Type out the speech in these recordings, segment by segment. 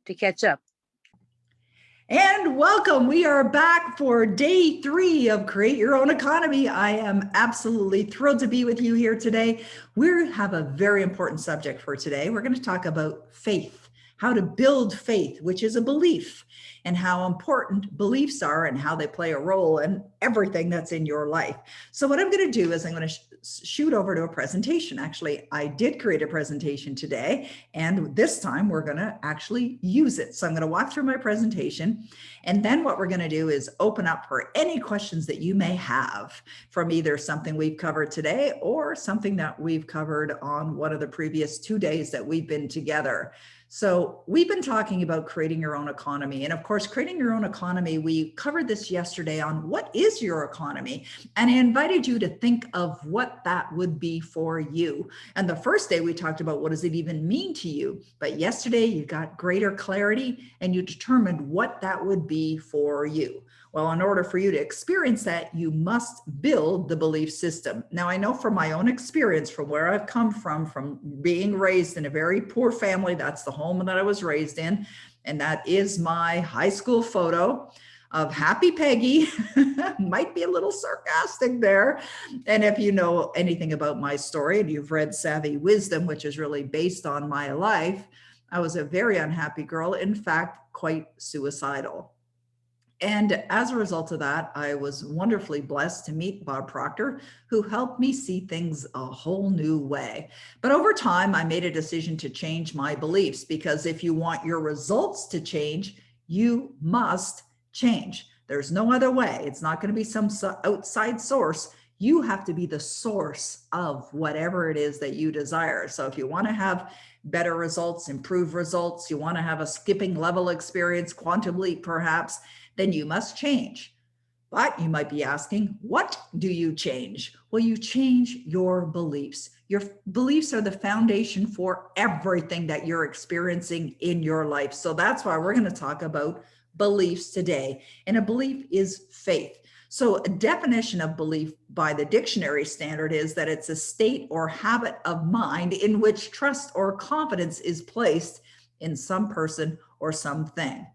to catch up. And welcome. We are back for day 3 of Create Your Own Economy. I am absolutely thrilled to be with you here today. We have a very important subject for today. We're going to talk about faith, how to build faith, which is a belief, and how important beliefs are and how they play a role in everything that's in your life. So what I'm going to do is I'm going to shoot over to a presentation. Actually, I did create a presentation today, and this time we're going to actually use it. So I'm going to walk through my presentation, and then what we're going to do is open up for any questions that you may have from either something we've covered today or something that we've covered on one of the previous 2 days that we've been together. So we've been talking about creating your own economy. And of course, creating your own economy, we covered this yesterday on what is your economy? And I invited you to think of what that would be for you. And the first day we talked about what does it even mean to you? But yesterday you got greater clarity and you determined what that would be for you. Well, in order for you to experience that, you must build the belief system. Now, I know from my own experience, from where I've come from being raised in a very poor family, that's the home that I was raised in, and that is my high school photo of Happy Peggy. Might be a little sarcastic there. And if you know anything about my story and you've read Savy Wisdom, which is really based on my life, I was a very unhappy girl, in fact, quite suicidal. And as a result of that, I was wonderfully blessed to meet Bob Proctor, who helped me see things a whole new way. But over time, I made a decision to change my beliefs, because if you want your results to change, you must change. There's no other way. It's not going to be some outside source. You have to be the source of whatever it is that you desire. So if you want to have better results, improve results, you want to have a skipping level experience, quantum leap perhaps, then you must change. But you might be asking, what do you change? Well, you change your beliefs. Your beliefs are the foundation for everything that you're experiencing in your life. So that's why we're going to talk about beliefs today. And a belief is faith. So a definition of belief by the dictionary standard is that it's a state or habit of mind in which trust or confidence is placed in some person or something.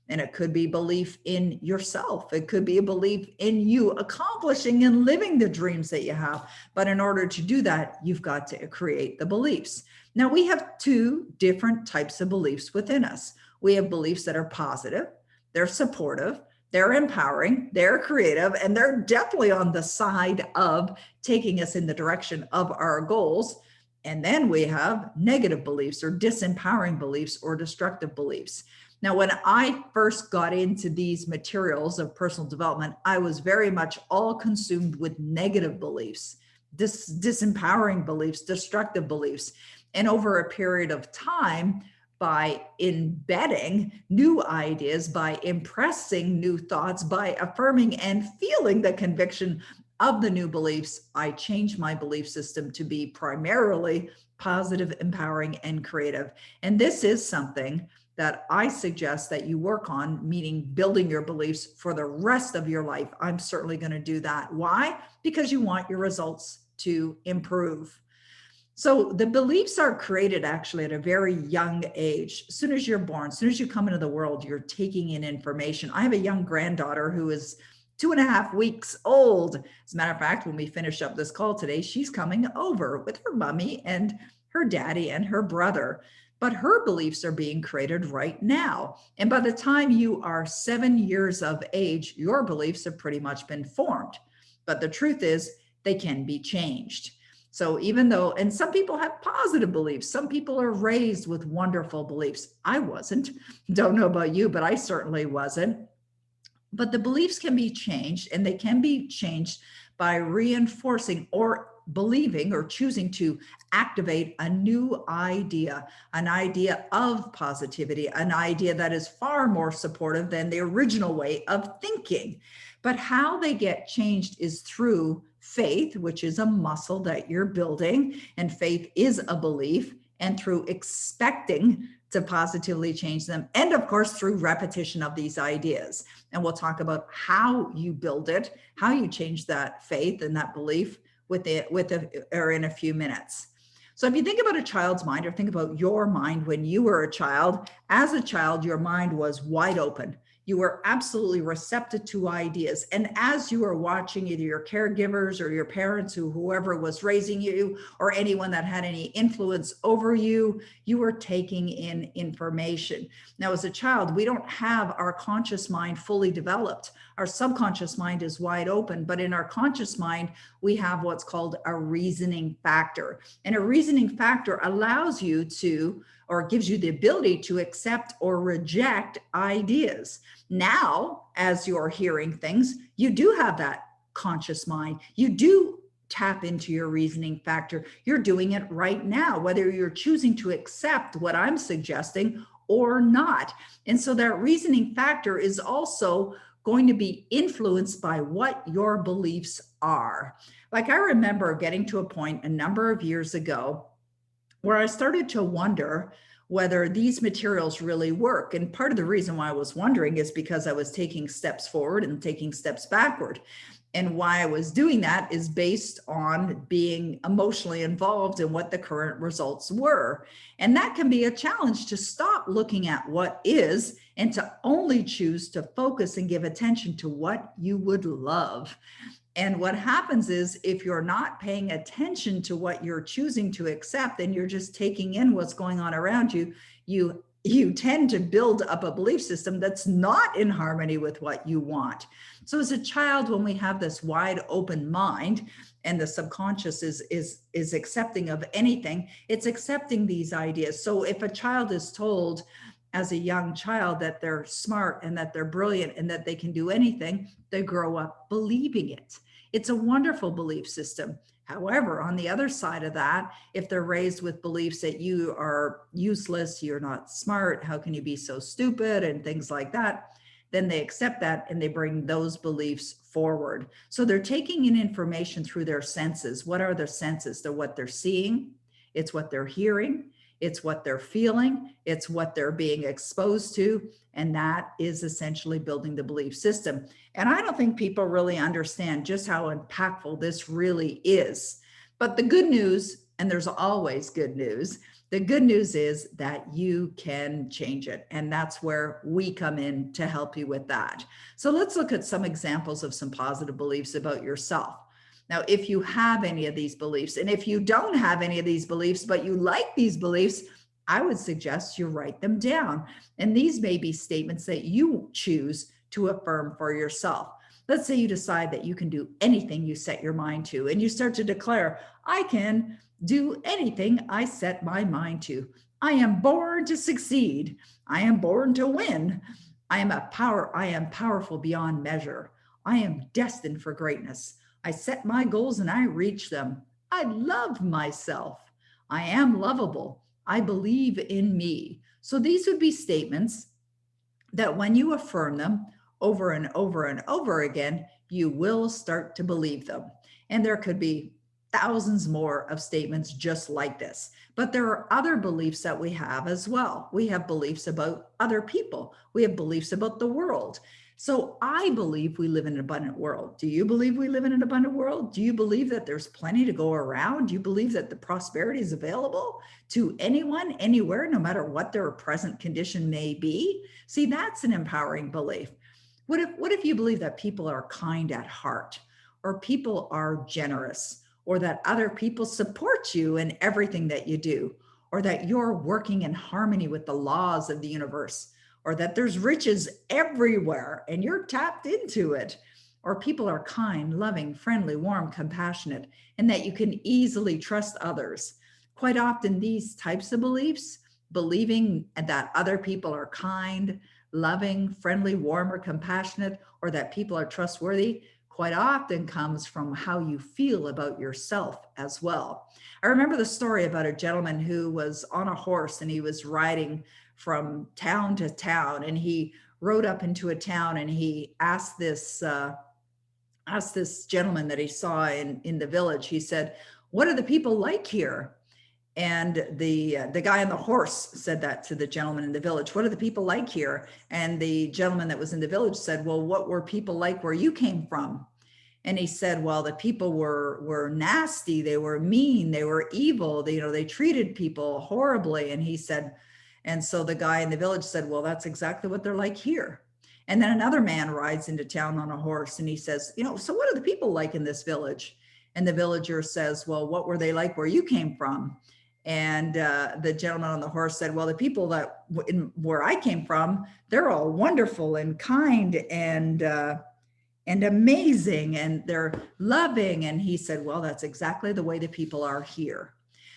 And it could be belief in yourself. It could be a belief in you accomplishing and living the dreams that you have. But in order to do that, you've got to create the beliefs. Now, we have 2 different types of beliefs within us. We have beliefs that are positive, they're supportive, they're empowering, they're creative, and they're definitely on the side of taking us in the direction of our goals. And then we have negative beliefs or disempowering beliefs or destructive beliefs. Now, when I first got into these materials of personal development, I was very much all consumed with negative beliefs, disempowering beliefs, destructive beliefs. And over a period of time, by embedding new ideas, by impressing new thoughts, by affirming and feeling the conviction of the new beliefs, I changed my belief system to be primarily positive, empowering, and creative. And this is something that I suggest that you work on, meaning building your beliefs for the rest of your life. I'm certainly going to do that. Why? Because you want your results to improve. So the beliefs are created actually at a very young age. As soon as you're born, as soon as you come into the world, you're taking in information. I have a young granddaughter who is 2.5 weeks old. As a matter of fact, when we finish up this call today, she's coming over with her mommy and her daddy and her brother. But her beliefs are being created right now. And by the time you are 7 years of age, your beliefs have pretty much been formed. But the truth is, they can be changed. So even though, and some people have positive beliefs, some people are raised with wonderful beliefs. I wasn't. Don't know about you, but I certainly wasn't. But the beliefs can be changed, and they can be changed by reinforcing or believing or choosing to activate a new idea, an idea of positivity, an idea that is far more supportive than the original way of thinking. But how they get changed is through faith, which is a muscle that you're building, and faith is a belief, and through expecting to positively change them. And of course, through repetition of these ideas. And we'll talk about how you build it, how you change that faith and that belief in a few minutes. So if you think about a child's mind, or think about your mind when you were a child, as a child, your mind was wide open. You were absolutely receptive to ideas. And as you were watching either your caregivers or your parents, whoever was raising you, or anyone that had any influence over you, you were taking in information. Now, as a child, we don't have our conscious mind fully developed. Our subconscious mind is wide open, but in our conscious mind, we have what's called a reasoning factor. And a reasoning factor allows you to, or gives you the ability to accept or reject ideas. Now, as you're hearing things, you do have that conscious mind. You do tap into your reasoning factor. You're doing it right now, whether you're choosing to accept what I'm suggesting or not. And so that reasoning factor is also going to be influenced by what your beliefs are. Like, I remember getting to a point a number of years ago where I started to wonder whether these materials really work. And part of the reason why I was wondering is because I was taking steps forward and taking steps backward. And why I was doing that is based on being emotionally involved in what the current results were. And that can be a challenge, to stop looking at what is and to only choose to focus and give attention to what you would love. And what happens is, if you're not paying attention to what you're choosing to accept and you're just taking in what's going on around you, you tend to build up a belief system that's not in harmony with what you want. So as a child, when we have this wide open mind and the subconscious is accepting of anything, it's accepting these ideas. So if a child is told as a young child that they're smart and that they're brilliant and that they can do anything, they grow up believing it. It's a wonderful belief system. However, on the other side of that, if they're raised with beliefs that you are useless, you're not smart, how can you be so stupid, and things like that, then they accept that and they bring those beliefs forward. So they're taking in information through their senses. What are their senses? They're what they're seeing, it's what they're hearing, it's what they're feeling, it's what they're being exposed to, and that is essentially building the belief system. And I don't think people really understand just how impactful this really is. But the good news, and there's always good news, the good news is that you can change it. And that's where we come in to help you with that. So let's look at some examples of some positive beliefs about yourself. Now, if you have any of these beliefs, and if you don't have any of these beliefs, but you like these beliefs, I would suggest you write them down. And these may be statements that you choose to affirm for yourself. Let's say you decide that you can do anything you set your mind to, and you start to declare, I can do anything I set my mind to. I am born to succeed. I am born to win. I am powerful beyond measure. I am destined for greatness. I set my goals and I reach them. I love myself. I am lovable. I believe in me. So these would be statements that when you affirm them over and over and over again, you will start to believe them. And there could be thousands more of statements just like this. But there are other beliefs that we have as well. We have beliefs about other people. We have beliefs about the world. So I believe we live in an abundant world. Do you believe we live in an abundant world? Do you believe that there's plenty to go around? Do you believe that the prosperity is available to anyone, anywhere, no matter what their present condition may be? See, that's an empowering belief. What if you believe that people are kind at heart, or people are generous, or that other people support you in everything that you do, or that you're working in harmony with the laws of the universe, or that there's riches everywhere and you're tapped into it, or people are kind, loving, friendly, warm, compassionate, and that you can easily trust others? Quite often, these types of beliefs, believing that other people are kind, loving, friendly, warm, or compassionate, or that people are trustworthy, quite often comes from how you feel about yourself as well. I remember the story about a gentleman who was on a horse and he was riding from town to town, and he rode up into a town and he asked this gentleman that he saw in the village. He said, "What are the people like here?" And the guy on the horse said that to the gentleman in the village. "What are the people like here?" And the gentleman that was in the village said, "Well, what were people like where you came from?" And he said, well, the people were nasty, they were mean, they were evil, they treated people horribly. And he said, and so the guy in the village said, well, that's exactly what they're like here. And then another man rides into town on a horse and he says, so what are the people like in this village? And the villager says, well, what were they like where you came from? And the gentleman on the horse said, well, the people where I came from, they're all wonderful and kind and amazing, and they're loving. And he said, well, that's exactly the way the people are here.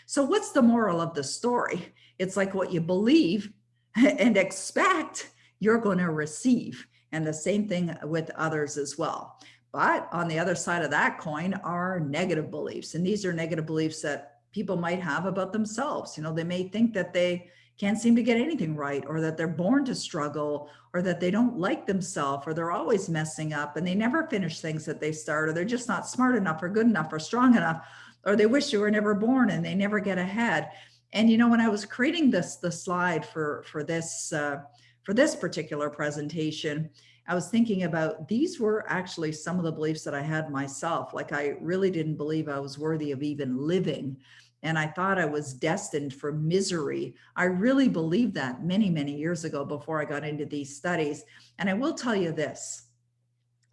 So what's the moral of the story? It's like what you believe and expect, you're going to receive. And the same thing with others as well. But on the other side of that coin are negative beliefs. And these are negative beliefs that people might have about themselves. They may think that they can't seem to get anything right, or that they're born to struggle, or that they don't like themselves, or they're always messing up and they never finish things that they start, or they're just not smart enough or good enough or strong enough, or they wish they were never born and they never get ahead. And when I was creating the slide for this particular presentation, I was thinking about, these were actually some of the beliefs that I had myself. Like, I really didn't believe I was worthy of even living. And I thought I was destined for misery. I really believed that many, many years ago before I got into these studies. And I will tell you this,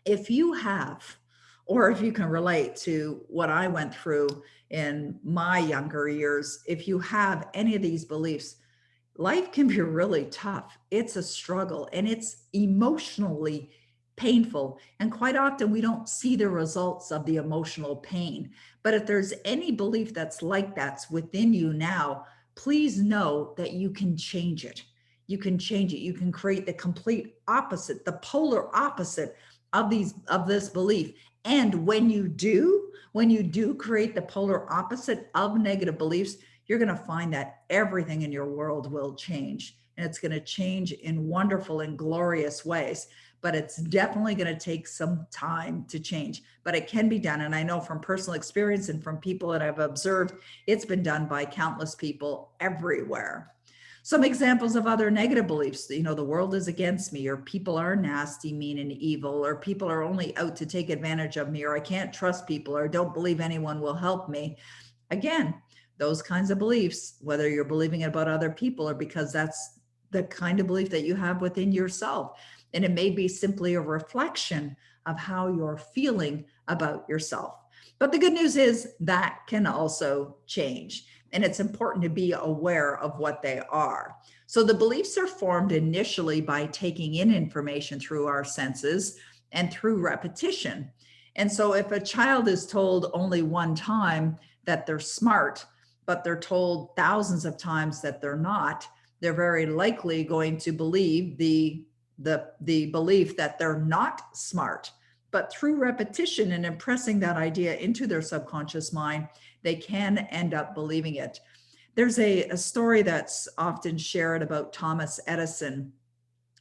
if you have, or if you can relate to what I went through in my younger years, if you have any of these beliefs, life can be really tough. It's a struggle and it's emotionally painful. And quite often we don't see the results of the emotional pain. But if there's any belief that's like that's within you now, please know that you can change it. You can change it. You can create the complete opposite, the polar opposite of this belief. And when you do create the polar opposite of negative beliefs, you're going to find that everything in your world will change, and it's going to change in wonderful and glorious ways. But it's definitely going to take some time to change, but it can be done. And I know from personal experience and from people that I've observed, it's been done by countless people everywhere. Some examples of other negative beliefs, the world is against me, or people are nasty, mean, and evil, or people are only out to take advantage of me, or I can't trust people, or don't believe anyone will help me. Again, those kinds of beliefs, whether you're believing about other people or because that's the kind of belief that you have within yourself. And it may be simply a reflection of how you're feeling about yourself. But the good news is that can also change. And it's important to be aware of what they are. So the beliefs are formed initially by taking in information through our senses and through repetition. And so if a child is told only one time that they're smart, but they're told thousands of times that they're not, they're very likely going to believe the belief that they're not smart. But through repetition and impressing that idea into their subconscious mind, they can end up believing it. There's a story that's often shared about Thomas Edison.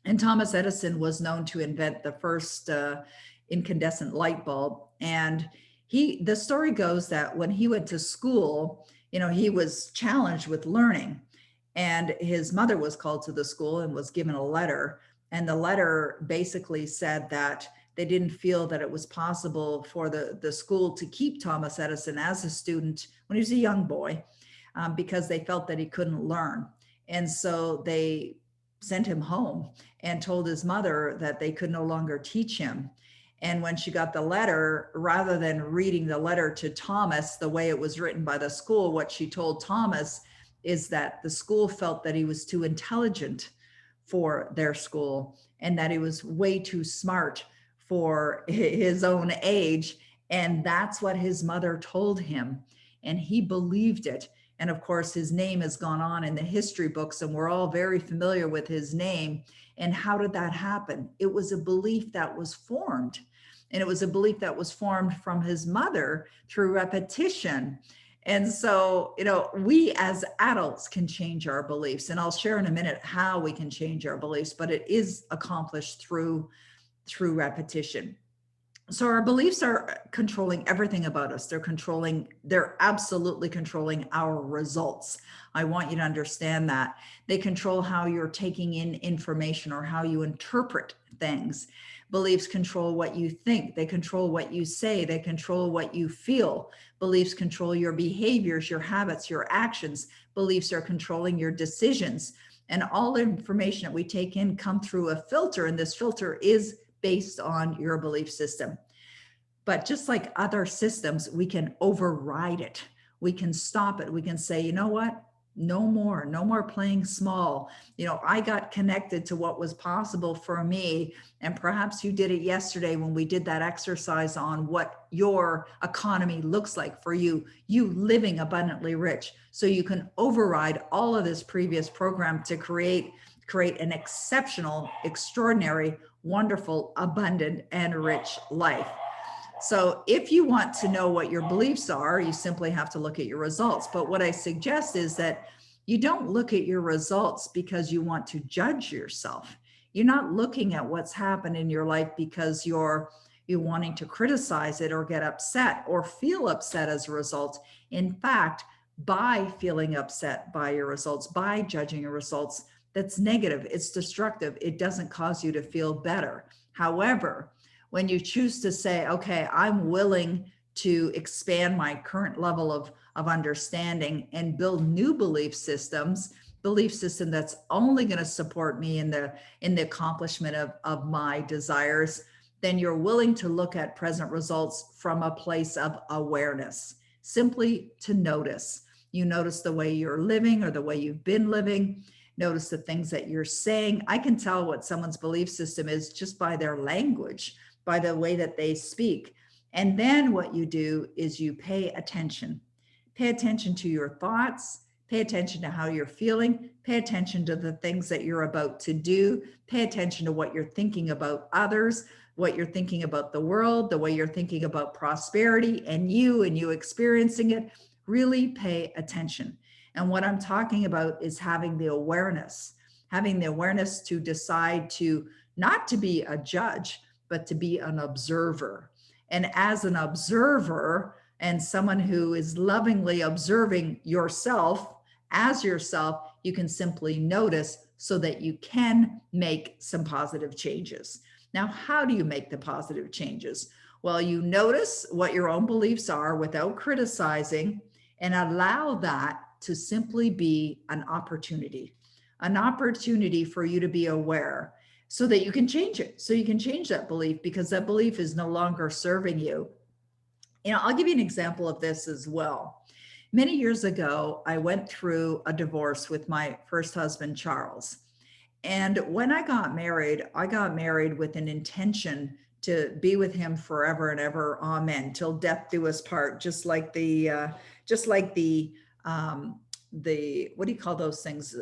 And Thomas Edison was known to invent the first incandescent light bulb. And the story goes that when he went to school, he was challenged with learning, and his mother was called to the school and was given a letter. And the letter basically said that they didn't feel that it was possible for the school to keep Thomas Edison as a student when he was a young boy, because they felt that he couldn't learn. And so they sent him home and told his mother that they could no longer teach him. And when she got the letter, rather than reading the letter to Thomas the way it was written by the school, what she told Thomas is that the school felt that he was too intelligent for their school and that he was way too smart for his own age. And that's what his mother told him. And he believed it. And of course, his name has gone on in the history books, and we're all very familiar with his name. And how did that happen? It was a belief that was formed. And it was a belief that was formed from his mother through repetition. And so, we as adults can change our beliefs. And I'll share in a minute how we can change our beliefs, but it is accomplished through repetition. So our beliefs are controlling everything about us. They're absolutely controlling our results. I want you to understand that. They control how you're taking in information or how you interpret things. Beliefs control what you think. They control what you say. They control what you feel. Beliefs control your behaviors, your habits, your actions. Beliefs are controlling your decisions. And all information that we take in come through a filter, and this filter is based on your belief system. But just like other systems, we can override it. We can stop it. We can say, you know what? No more playing small. I got connected to what was possible for me. And perhaps you did it yesterday when we did that exercise on what your economy looks like for you living abundantly rich. So you can override all of this previous program to create an exceptional, extraordinary, wonderful, abundant, and rich life. So if you want to know what your beliefs are, you simply have to look at your results. But what I suggest is that you don't look at your results because you want to judge yourself. You're not looking at what's happened in your life because you're wanting to criticize it or get upset or feel upset as a result. In fact, by feeling upset by your results, by judging your results, that's negative. It's destructive. It doesn't cause you to feel better. However, when you choose to say, okay, I'm willing to expand my current level of understanding and build new belief system that's only going to support me in the accomplishment of my desires, then you're willing to look at present results from a place of awareness, simply to notice. You notice the way you're living or the way you've been living. Notice the things that you're saying. I can tell what someone's belief system is just by their language, by the way that they speak. And then what you do is you pay attention. Pay attention to your thoughts, pay attention to how you're feeling, pay attention to the things that you're about to do, pay attention to what you're thinking about others, what you're thinking about the world, the way you're thinking about prosperity and you experiencing it. Really pay attention. And what I'm talking about is having the awareness to decide to not to be a judge, but to be an observer. And as an observer and someone who is lovingly observing yourself as yourself, you can simply notice so that you can make some positive changes. Now, how do you make the positive changes? Well, you notice what your own beliefs are without criticizing and allow that to simply be an opportunity for you to be aware, so that you can change it. So you can change that belief because that belief is no longer serving you. I'll give you an example of this as well. Many years ago, I went through a divorce with my first husband, Charles. And when I got married with an intention to be with him forever and ever. Amen. Till death do us part. Just like the what do you call those things?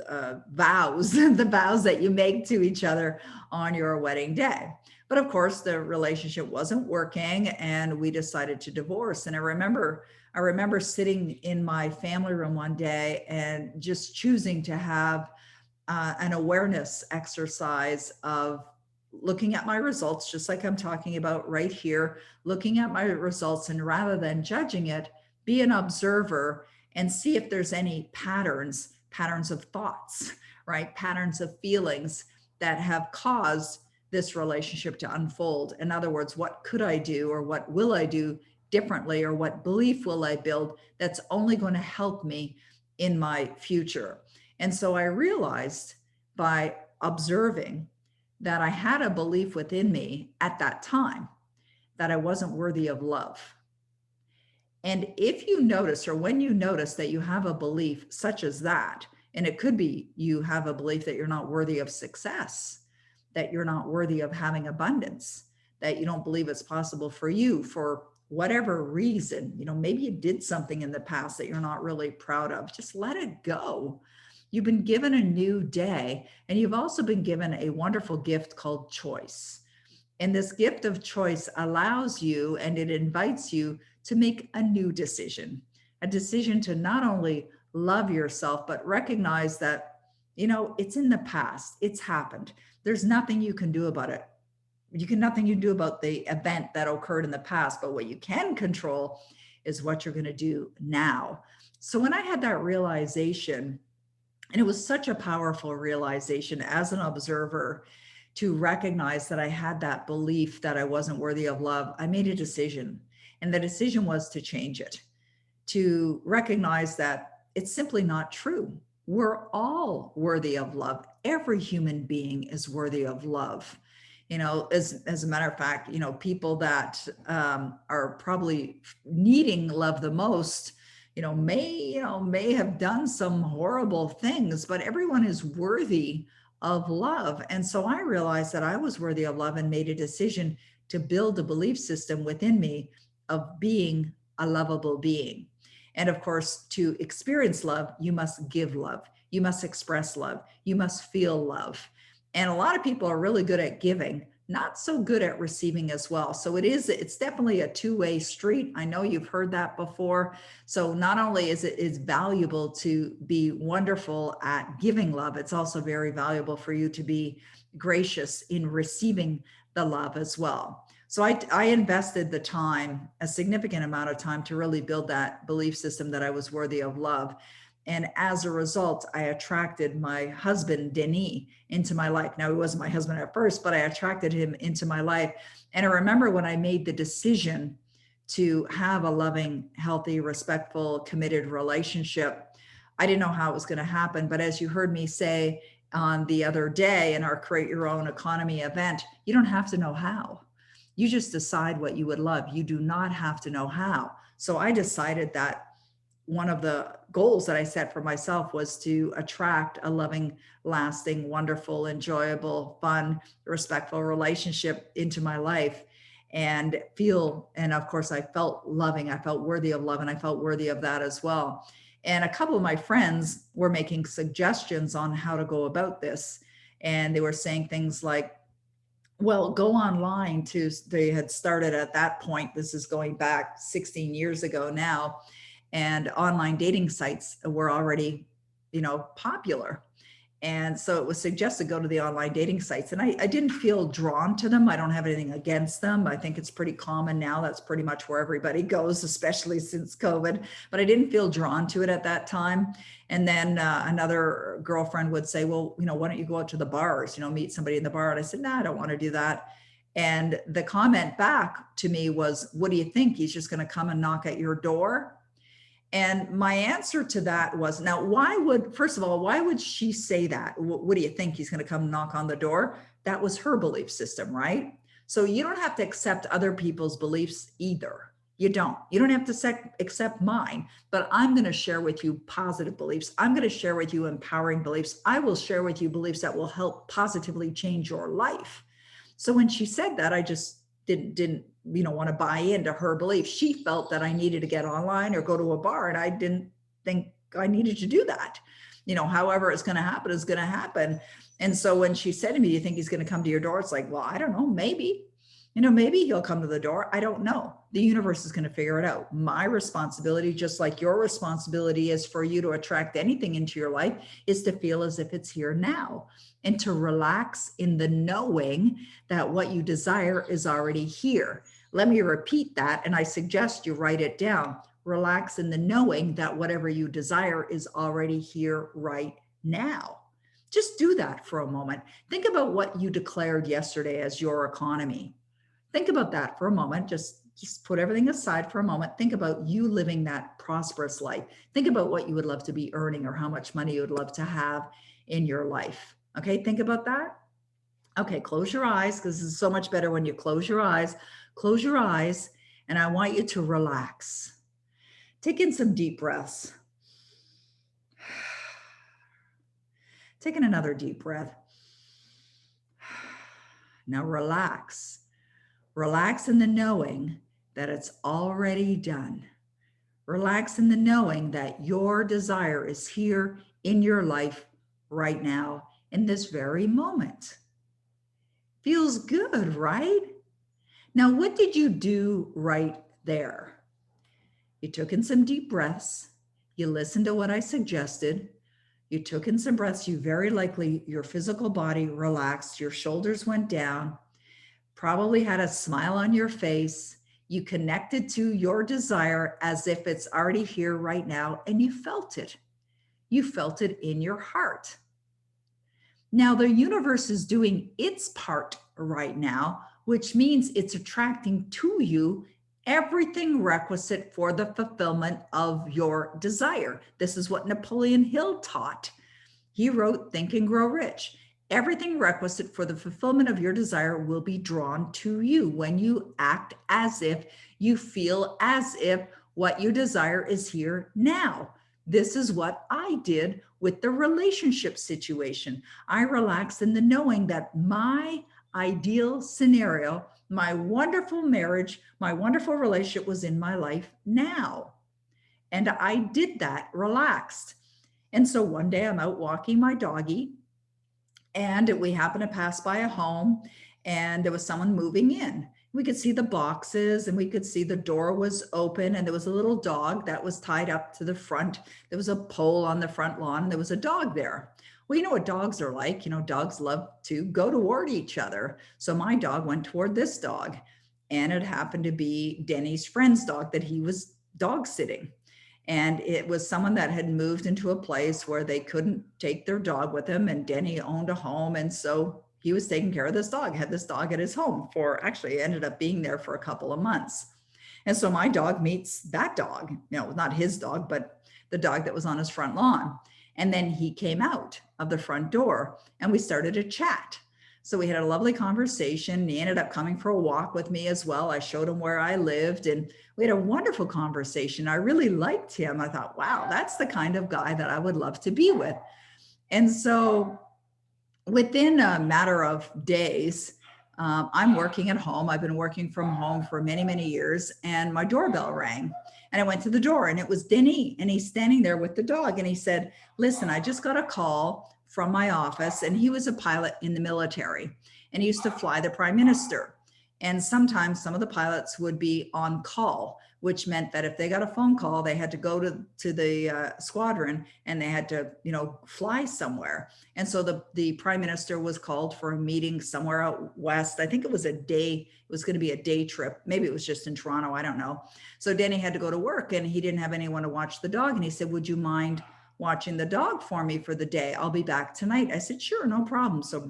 Vows, the vows that you make to each other on your wedding day. But of course, the relationship wasn't working and we decided to divorce. And I remember sitting in my family room one day and just choosing to have an awareness exercise of looking at my results, just like I'm talking about right here, looking at my results, and rather than judging it, be an observer and see if there's any patterns of thoughts, right? Patterns of feelings that have caused this relationship to unfold. In other words, what could I do, or what will I do differently, or what belief will I build that's only going to help me in my future? And so I realized by observing that I had a belief within me at that time that I wasn't worthy of love. And if you notice, or when you notice that you have a belief such as that, and it could be you have a belief that you're not worthy of success, that you're not worthy of having abundance, that you don't believe it's possible for you for whatever reason, maybe you did something in the past that you're not really proud of, just let it go. You've been given a new day, and you've also been given a wonderful gift called choice. And this gift of choice allows you, and it invites you to make a new decision, a decision to not only love yourself, but recognize that, it's in the past, it's happened. There's nothing you can do about it. nothing you can do about the event that occurred in the past, but what you can control is what you're going to do now. So when I had that realization, and it was such a powerful realization as an observer to recognize that I had that belief that I wasn't worthy of love, I made a decision. And the decision was to change it, to recognize that it's simply not true. We're all worthy of love. Every human being is worthy of love. As a matter of fact, people that are probably needing love the most, may have done some horrible things, but everyone is worthy of love. And so I realized that I was worthy of love and made a decision to build a belief system within me of being a lovable being. And of course, to experience love, you must give love. You must express love. You must feel love. And a lot of people are really good at giving, not so good at receiving as well. So it's definitely a two-way street. I know you've heard that before. So not only is it valuable to be wonderful at giving love, it's also very valuable for you to be gracious in receiving the love as well. So I invested the time, a significant amount of time, to really build that belief system that I was worthy of love. And as a result, I attracted my husband, Denis, into my life. Now, he wasn't my husband at first, but I attracted him into my life. And I remember when I made the decision to have a loving, healthy, respectful, committed relationship, I didn't know how it was going to happen. But as you heard me say on the other day in our Create Your Own Economy event, you don't have to know how. You just decide what you would love. You do not have to know how. So I decided that one of the goals that I set for myself was to attract a loving, lasting, wonderful, enjoyable, fun, respectful relationship into my life and of course I felt loving, I felt worthy of love, and I felt worthy of that as well. And a couple of my friends were making suggestions on how to go about this. And they were saying things like, well, go online they had started at that point, this is going back 16 years ago now, and online dating sites were already, popular. And so it was suggested go to the online dating sites. And I didn't feel drawn to them. I don't have anything against them. I think it's pretty common now. That's pretty much where everybody goes, especially since COVID. But I didn't feel drawn to it at that time. And then another girlfriend would say, well, why don't you go out to the bars, meet somebody in the bar? And I said, no, I don't want to do that. And the comment back to me was, what do you think? He's just going to come and knock at your door? And my answer to that was, now, first of all, why would she say that? What do you think? He's going to come knock on the door? That was her belief system, right? So you don't have to accept other people's beliefs either. You don't have to accept mine, but I'm going to share with you positive beliefs. I'm going to share with you empowering beliefs. I will share with you beliefs that will help positively change your life. So when she said that, I just didn't want to buy into her belief. She felt that I needed to get online or go to a bar, and I didn't think I needed to do that. However it's going to happen is going to happen. And so when she said to me, do you think he's going to come to your door? It's like, well, I don't know, maybe. Maybe he'll come to the door. I don't know. The universe is going to figure it out. My responsibility, just like your responsibility is for you to attract anything into your life, is to feel as if it's here now and to relax in the knowing that what you desire is already here. Let me repeat that, and I suggest you write it down. Relax in the knowing that whatever you desire is already here right now. Just do that for a moment. Think about what you declared yesterday as your economy. Think about that for a moment. Just put everything aside for a moment. Think about you living that prosperous life. Think about what you would love to be earning or how much money you would love to have in your life. Okay, think about that. Okay, close your eyes, because this is so much better when you close your eyes. Close your eyes, and I want you to relax. Take in some deep breaths. Take in another deep breath. Now relax. Relax in the knowing that it's already done. Relax in the knowing that your desire is here in your life right now, in this very moment. Feels good, right? Now, what did you do right there? You took in some deep breaths. You listened to what I suggested. You took in some breaths. You very likely, your physical body relaxed. Your shoulders went down. probably had a smile on your face. You connected to your desire as if it's already here right now, and you felt it. You felt it in your heart. Now, the universe is doing its part right now, which means it's attracting to you everything requisite for the fulfillment of your desire. This is what Napoleon Hill taught. He wrote Think and Grow Rich. Everything requisite for the fulfillment of your desire will be drawn to you when you act as if, you feel as if what you desire is here now. This is what I did with the relationship situation. I relaxed in the knowing that my ideal scenario, my wonderful marriage, my wonderful relationship was in my life now. And I did that relaxed. And so one day I'm out walking my doggy, and we happened to pass by a home, and there was someone moving in. We could see the boxes, and we could see the door was open, and there was a little dog that was tied up to the front. There was a pole on the front lawn, and there was a dog there. Well, you know what dogs are like. Dogs love to go toward each other. So my dog went toward this dog, and it happened to be Denny's friend's dog that he was dog sitting. And it was someone that had moved into a place where they couldn't take their dog with them. And Denny owned a home. And so he was taking care of this dog, had this dog at his home actually ended up being there for a couple of months. And so my dog meets that dog, not his dog, but the dog that was on his front lawn. And then he came out of the front door and we started to chat. So we had a lovely conversation. He ended up coming for a walk with me as well. I showed him where I lived and we had a wonderful conversation. I really liked him. I thought, wow, that's the kind of guy that I would love to be with. And so within a matter of days, I'm working at home. I've been working from home for many, many years, and my doorbell rang. And I went to the door and it was Denny, and he's standing there with the dog. And he said, listen, I just got a call from my office, and he was a pilot in the military and he used to fly the prime minister. And sometimes some of the pilots would be on call, which meant that if they got a phone call, they had to go to the squadron and they had to, fly somewhere. And so the prime minister was called for a meeting somewhere out west. I think it was it was going to be a day trip. Maybe it was just in Toronto. I don't know. So Denny had to go to work and he didn't have anyone to watch the dog. And he said, would you mind watching the dog for me for the day? I'll be back tonight. I said, sure, no problem. So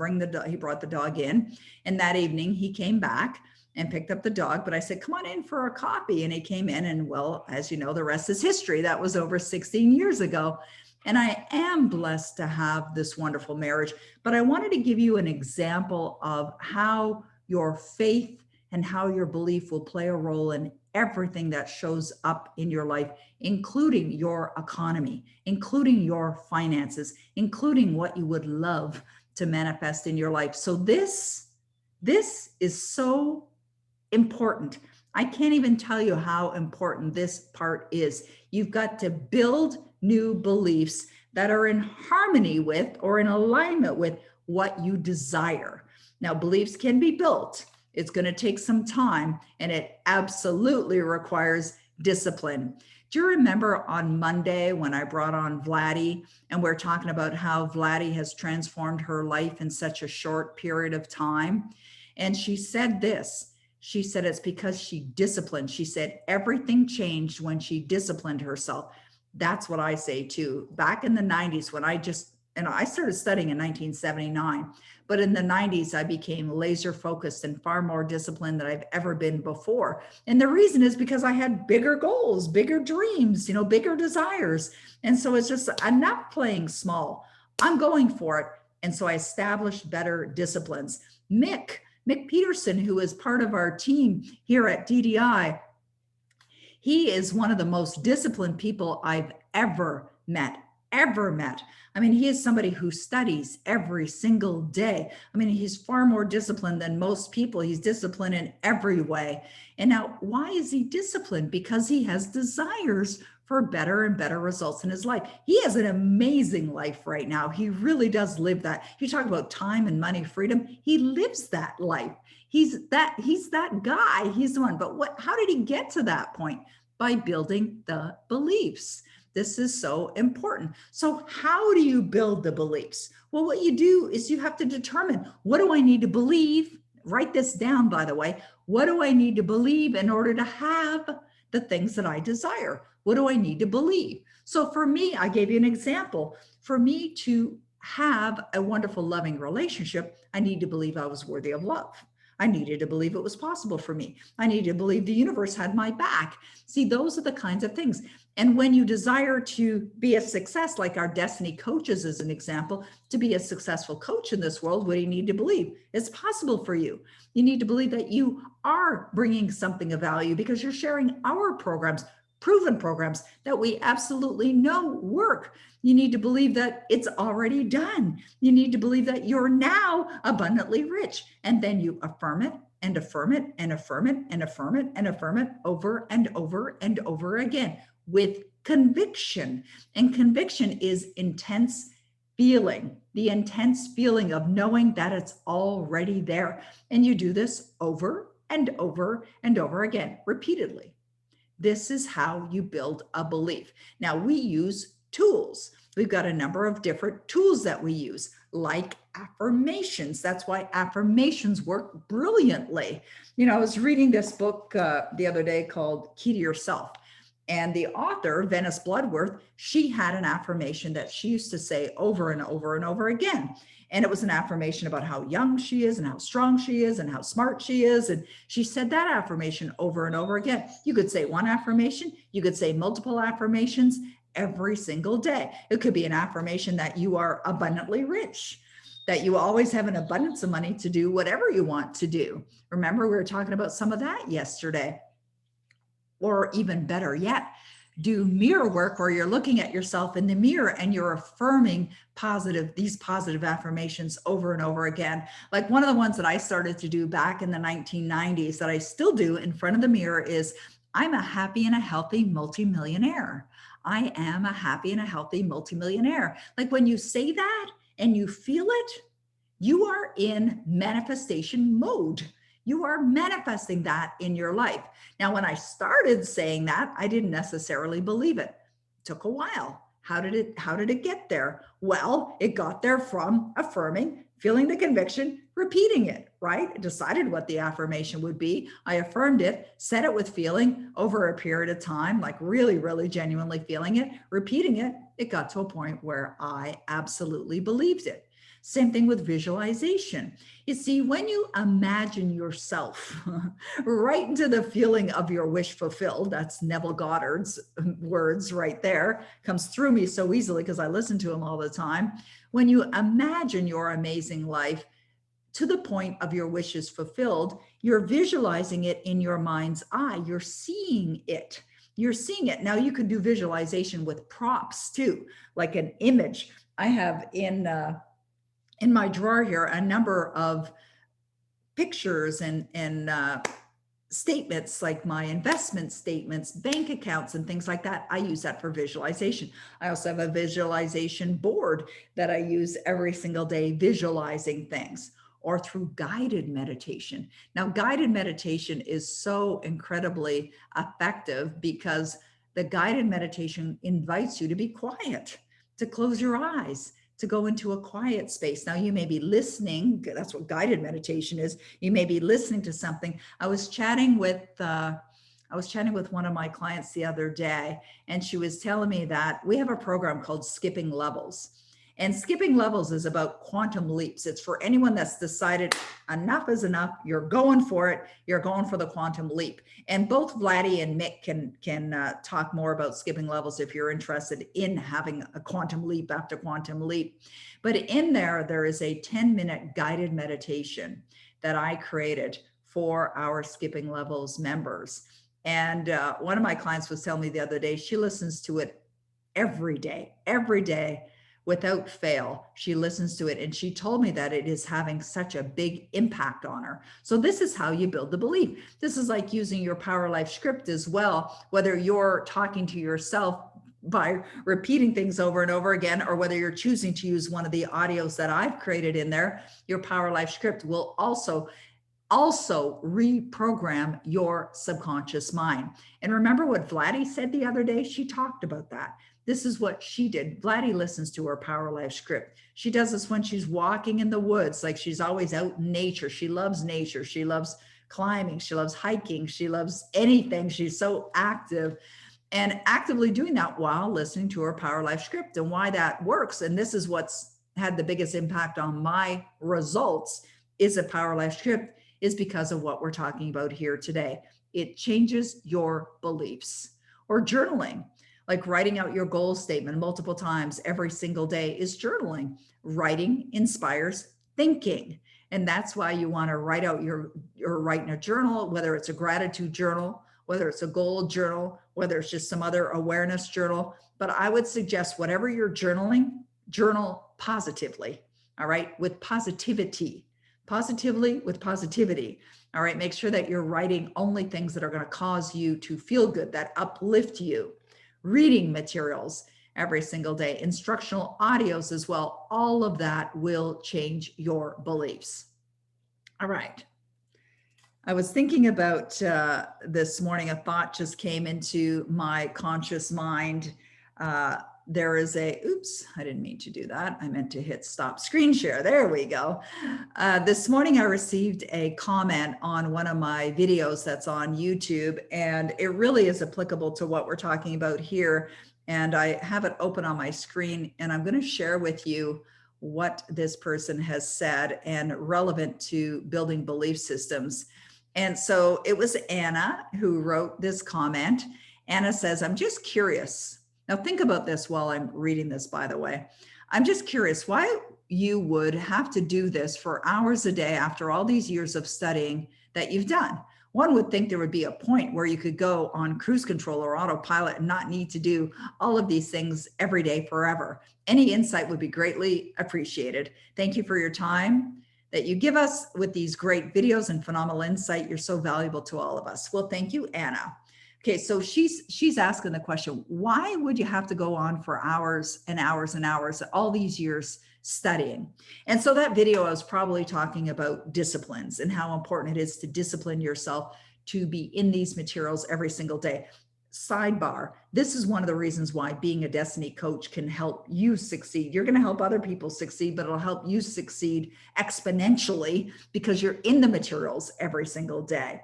he brought the dog in, and that evening he came back and picked up the dog. But I said, come on in for a coffee. And he came in, and well, as you know, the rest is history. That was over 16 years ago. And I am blessed to have this wonderful marriage. But I wanted to give you an example of how your faith and how your belief will play a role in everything that shows up in your life, including your economy, including your finances, including what you would love to manifest in your life. So this is so important. I can't even tell you how important this part is. You've got to build new beliefs that are in harmony with or in alignment with what you desire. Now, beliefs can be built. It's going to take some time, and it absolutely requires discipline. Do you remember on Monday when I brought on Vladdy, and we're talking about how Vladdy has transformed her life in such a short period of time? And she said this. She said it's because she disciplined. She said everything changed when she disciplined herself. That's what I say too. Back in the 90s when I started studying in 1979, but in the 90s, I became laser focused and far more disciplined than I've ever been before. And the reason is because I had bigger goals, bigger dreams, bigger desires. And so it's just, I'm not playing small. I'm going for it. And so I established better disciplines. Mick Peterson, who is part of our team here at DDI, he is one of the most disciplined people I've ever met. I mean, he is somebody who studies every single day. I mean, he's far more disciplined than most people. He's disciplined in every way. And now, why is he disciplined? Because he has desires for better and better results in his life. He has an amazing life right now. He really does live that. You talk about time and money, freedom. He lives that life. He's that guy. He's the one. But how did he get to that point? By building the beliefs. This is so important. So how do you build the beliefs? Well, what you do is you have to determine, what do I need to believe? write this down, by the way. What do I need to believe in order to have the things that I desire? What do I need to believe? So for me, I gave you an example. For me to have a wonderful, loving relationship, I need to believe I was worthy of love. I needed to believe it was possible for me. I needed to believe the universe had my back. See, those are the kinds of things. And when you desire to be a success, like our destiny coaches as an example, to be a successful coach in this world, what do you need to believe? It's possible for you. You need to believe that you are bringing something of value because you're sharing our programs, proven programs that we absolutely know work. You need to believe that it's already done. You need to believe that you're now abundantly rich. And then you affirm it and affirm it and affirm it and affirm it and affirm it over and over and over again with conviction. And conviction is intense feeling, the intense feeling of knowing that it's already there. And you do this over and over and over again, repeatedly. This is how you build a belief. Now, we use tools. We've got a number of different tools that we use, like affirmations. That's why affirmations work brilliantly. You know, I was reading this book the other day called Key to Yourself. And the author, Venice Bloodworth, she had an affirmation that she used to say over and over and over again. And it was an affirmation about how young she is and how strong she is and how smart she is. And she said that affirmation over and over again. You could say one affirmation, you could say multiple affirmations every single day. It could be an affirmation that you are abundantly rich, that you always have an abundance of money to do whatever you want to do. Remember, we were talking about some of that yesterday. Or even better yet, do mirror work where you're looking at yourself in the mirror and you're affirming these positive affirmations over and over again. Like one of the ones that I started to do back in the 1990s that I still do in front of the mirror is, I'm a happy and a healthy multimillionaire. I am a happy and a healthy multimillionaire. Like when you say that and you feel it, you are in manifestation mode. You are manifesting that in your life. Now, when I started saying that, I didn't necessarily believe it. It took a while. How did it get there? Well, it got there from affirming, feeling the conviction, repeating it, right? I decided what the affirmation would be. I affirmed it, said it with feeling over a period of time, like really, really genuinely feeling it, repeating it. It got to a point where I absolutely believed it. Same thing with visualization. You see, when you imagine yourself right into the feeling of your wish fulfilled, that's Neville Goddard's words right there, comes through me so easily because I listen to him all the time. When you imagine your amazing life to the point of your wishes fulfilled, you're visualizing it in your mind's eye. You're seeing it. You're seeing it. Now you can do visualization with props too, like an image. I have in my drawer here a number of pictures and statements, like my investment statements, bank accounts, and things like that. I use that for visualization. I also have a visualization board that I use every single day, visualizing things, or through guided meditation. Now, guided meditation is so incredibly effective because the guided meditation invites you to be quiet, to close your eyes, to go into a quiet space. Now you may be listening. That's what guided meditation is. You may be listening to something. I was chatting with one of my clients the other day, and she was telling me that we have a program called Skipping Levels. And skipping levels is about quantum leaps. It's for anyone that's decided enough is enough. You're going for it. You're going for the quantum leap. And both Vladdy and Mick can talk more about skipping levels if you're interested in having a quantum leap after quantum leap. But in there is a 10-minute guided meditation that I created for our Skipping Levels members. And one of my clients was telling me the other day, she listens to it every day. Without fail, she listens to it. And she told me that it is having such a big impact on her. So this is how you build the belief. This is like using your Power Life script as well, whether you're talking to yourself by repeating things over and over again, or whether you're choosing to use one of the audios that I've created in there. Your Power Life script will also reprogram your subconscious mind. And remember what Vladdy said the other day? She talked about that. This is what she did. Vladdy listens to her Power Life script. She does this when she's walking in the woods, like she's always out in nature. She loves nature. She loves climbing. She loves hiking. She loves anything. She's so active and actively doing that while listening to her Power Life script. And why that works, and this is what's had the biggest impact on my results, is a Power Life script, is because of what we're talking about here today. It changes your beliefs. Or journaling, like writing out your goal statement multiple times every single day is journaling. Writing inspires thinking. And that's why you want to write out write in a journal, whether it's a gratitude journal, whether it's a goal journal, whether it's just some other awareness journal. But I would suggest whatever you're journaling, journal positively. All right. With positivity, positively with positivity. All right. Make sure that you're writing only things that are going to cause you to feel good, that uplift you. Reading materials every single day, instructional audios as well. All of that will change your beliefs. All right. I was thinking about this morning, a thought just came into my conscious mind. There is oops, I didn't mean to do that. I meant to hit stop screen share. There we go. This morning, I received a comment on one of my videos that's on YouTube, and it really is applicable to what we're talking about here. And I have it open on my screen, and I'm going to share with you what this person has said and relevant to building belief systems. And so it was Anna who wrote this comment. Anna says, I'm just curious. Now think about this while I'm reading this, by the way. I'm just curious why you would have to do this for hours a day after all these years of studying that you've done. One would think there would be a point where you could go on cruise control or autopilot and not need to do all of these things every day forever. Any insight would be greatly appreciated. Thank you for your time that you give us with these great videos and phenomenal insight. You're so valuable to all of us. Well, thank you, Anna. Okay, so she's asking the question, why would you have to go on for hours and hours and hours, all these years studying? And so that video, I was probably talking about disciplines and how important it is to discipline yourself to be in these materials every single day. Sidebar, this is one of the reasons why being a destiny coach can help you succeed. You're going to help other people succeed, but it'll help you succeed exponentially because you're in the materials every single day.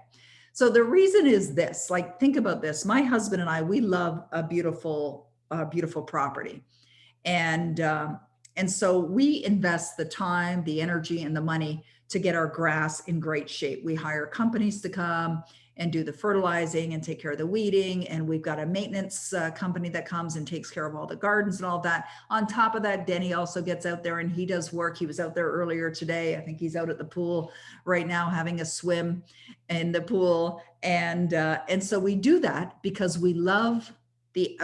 So the reason is this, like, think about this. My husband and I, we love a beautiful property. And so we invest the time, the energy, and the money to get our grass in great shape. We hire companies to come and do the fertilizing and take care of the weeding. And we've got a maintenance company that comes and takes care of all the gardens and all that. On top of that, Denny also gets out there and he does work. He was out there earlier today. I think he's out at the pool right now having a swim in the pool. And so we do that because we love the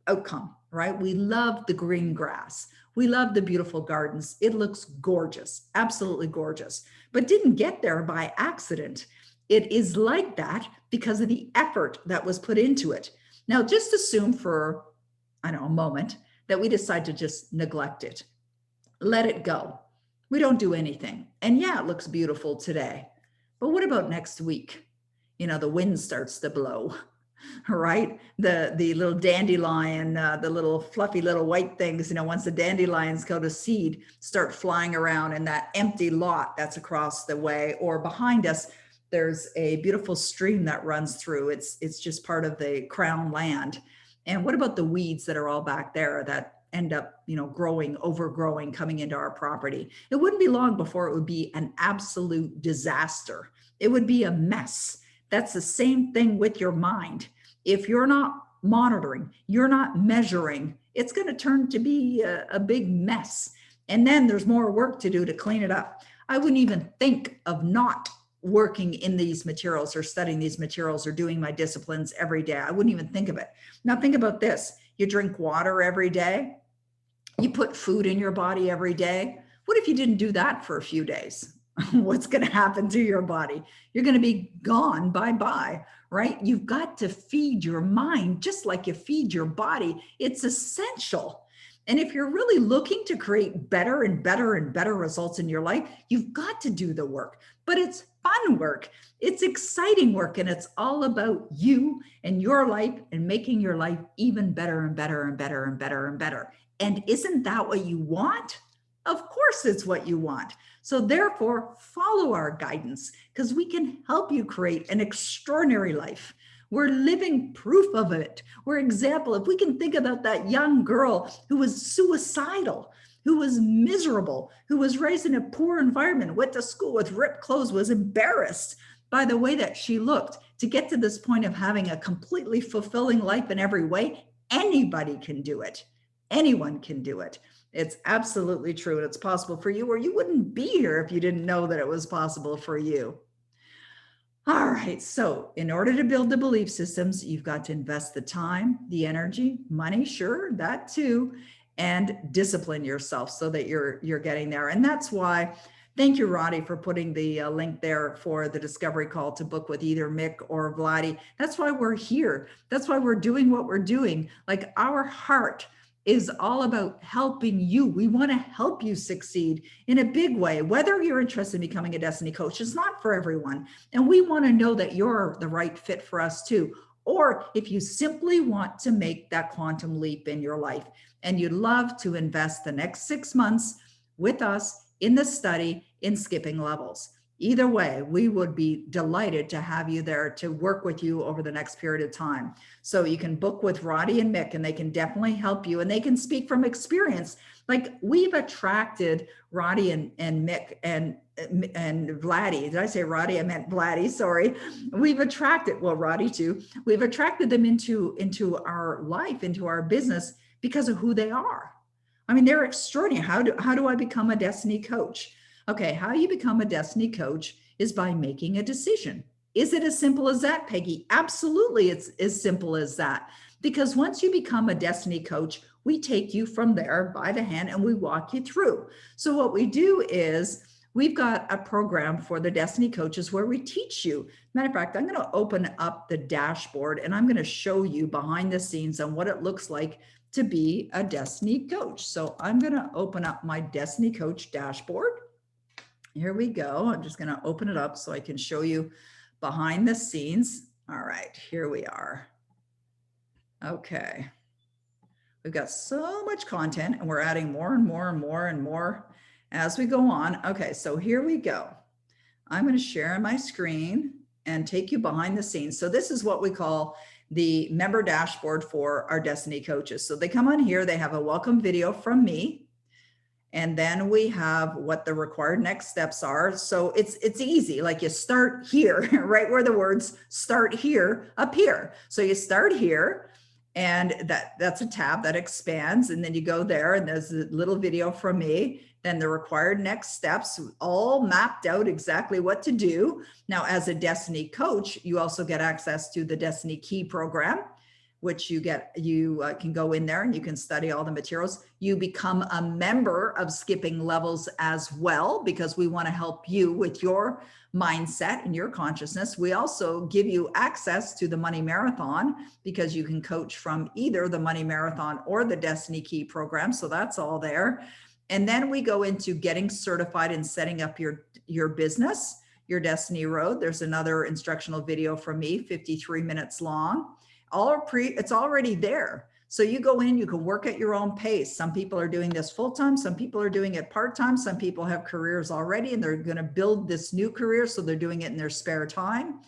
outcome, right? We love the green grass. We love the beautiful gardens. It looks gorgeous, absolutely gorgeous, but didn't get there by accident. It is like that because of the effort that was put into it. Now, just assume for, a moment that we decide to just neglect it. Let it go. We don't do anything. And yeah, it looks beautiful today. But what about next week? The wind starts to blow, right? The little dandelion, the little fluffy little white things, once the dandelions go to seed, start flying around in that empty lot that's across the way or behind us. There's a beautiful stream that runs through. It's just part of the crown land. And what about the weeds that are all back there that end up, growing, overgrowing, coming into our property? It wouldn't be long before it would be an absolute disaster. It would be a mess. That's the same thing with your mind. If you're not monitoring, you're not measuring, it's going to turn to be a big mess. And then there's more work to do to clean it up. I wouldn't even think of not working in these materials or studying these materials or doing my disciplines every day. I wouldn't even think of it. Now think about this. You drink water every day. You put food in your body every day. What if you didn't do that for a few days? What's going to happen to your body? You're going to be gone, bye-bye, right? You've got to feed your mind just like you feed your body. It's essential. And if you're really looking to create better and better and better results in your life, you've got to do the work. But it's fun work. It's exciting work. And it's all about you and your life and making your life even better and better and better and better and better. And isn't that what you want? Of course, it's what you want. So therefore, follow our guidance because we can help you create an extraordinary life. We're living proof of it. We're example. If we can think about that young girl who was suicidal, who was miserable, who was raised in a poor environment, went to school with ripped clothes, was embarrassed by the way that she looked, to get to this point of having a completely fulfilling life in every way, anybody can do it. Anyone can do it. It's absolutely true. And it's possible for you, or you wouldn't be here if you didn't know that it was possible for you. All right. So in order to build the belief systems, you've got to invest the time, the energy, money, sure, that too, and discipline yourself so that you're getting there. And that's why, thank you, Roddy, for putting the link there for the discovery call to book with either Mick or Vladdy. That's why we're here. That's why we're doing what we're doing. Like, our heart is all about helping you. We want to help you succeed in a big way. Whether you're interested in becoming a destiny coach, it's not for everyone. And we want to know that you're the right fit for us too. Or if you simply want to make that quantum leap in your life and you'd love to invest the next 6 months with us in the study in skipping levels. Either way, we would be delighted to have you there to work with you over the next period of time. So you can book with Roddy and Mick, and they can definitely help you, and they can speak from experience. Like, we've attracted Roddy and Mick and Vladdy. Did I say Roddy? I meant Vladdy, sorry. We've attracted, well, Roddy too. We've attracted them into our life, into our business because of who they are. I mean, they're extraordinary. How do I become a destiny coach? Okay, how you become a destiny coach is by making a decision. Is it as simple as that, Peggy? Absolutely, it's as simple as that. Because once you become a destiny coach, we take you from there by the hand and we walk you through. So what we do is we've got a program for the destiny coaches where we teach you. Matter of fact, I'm going to open up the dashboard and I'm going to show you behind the scenes on what it looks like to be a destiny coach. So I'm going to open up my destiny coach dashboard. Here we go. I'm just going to open it up so I can show you behind the scenes. All right, here we are. Okay. We've got so much content and we're adding more and more and more and more as we go on. Okay, so here we go. I'm going to share my screen and take you behind the scenes. So this is what we call the member dashboard for our destiny coaches. So they come on here, they have a welcome video from me. And then we have what the required next steps are. So it's easy. Like, you start here, right where the words start here appear. So you start here, and that's a tab that expands. And then you go there and there's a little video from me. Then the required next steps, all mapped out exactly what to do. Now, as a destiny coach, you also get access to the Destiny Key program, which you can go in there and you can study all the materials. You become a member of Skipping Levels as well, because we want to help you with your mindset and your consciousness. We also give you access to the Money Marathon, because you can coach from either the Money Marathon or the Destiny Key program. So that's all there. And then we go into getting certified and setting up your business, your Destiny Road. There's another instructional video from me, 53 minutes long. It's already there. So you go in, you can work at your own pace. Some people are doing this full-time. Some people are doing it part-time. Some people have careers already and they're going to build this new career. So they're doing it in their spare time.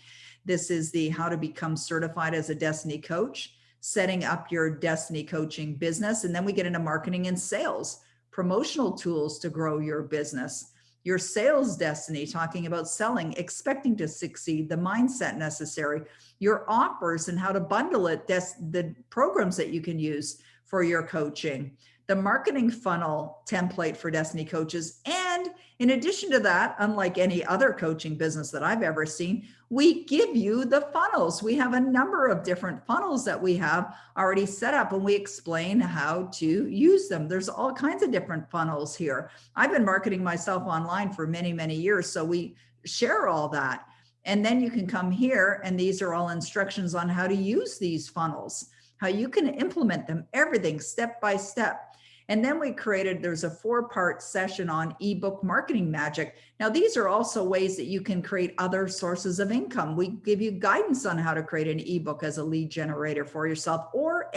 This is the how to become certified as a destiny coach, setting up your destiny coaching business. And then we get into marketing and sales, promotional tools to grow your business. Your sales destiny, talking about selling, expecting to succeed, the mindset necessary, your offers and how to bundle it, the programs that you can use for your coaching, the marketing funnel template for destiny coaches. And in addition to that, unlike any other coaching business that I've ever seen, we give you the funnels. We have a number of different funnels that we have already set up, and we explain how to use them. There's all kinds of different funnels here. I've been marketing myself online for many, many years, so we share all that. And then you can come here, and these are all instructions on how to use these funnels, how you can implement them, everything step by step. And then we created, there's a 4-part session on ebook marketing magic. Now, these are also ways that you can create other sources of income. We give you guidance on how to create an ebook as a lead generator for yourself, or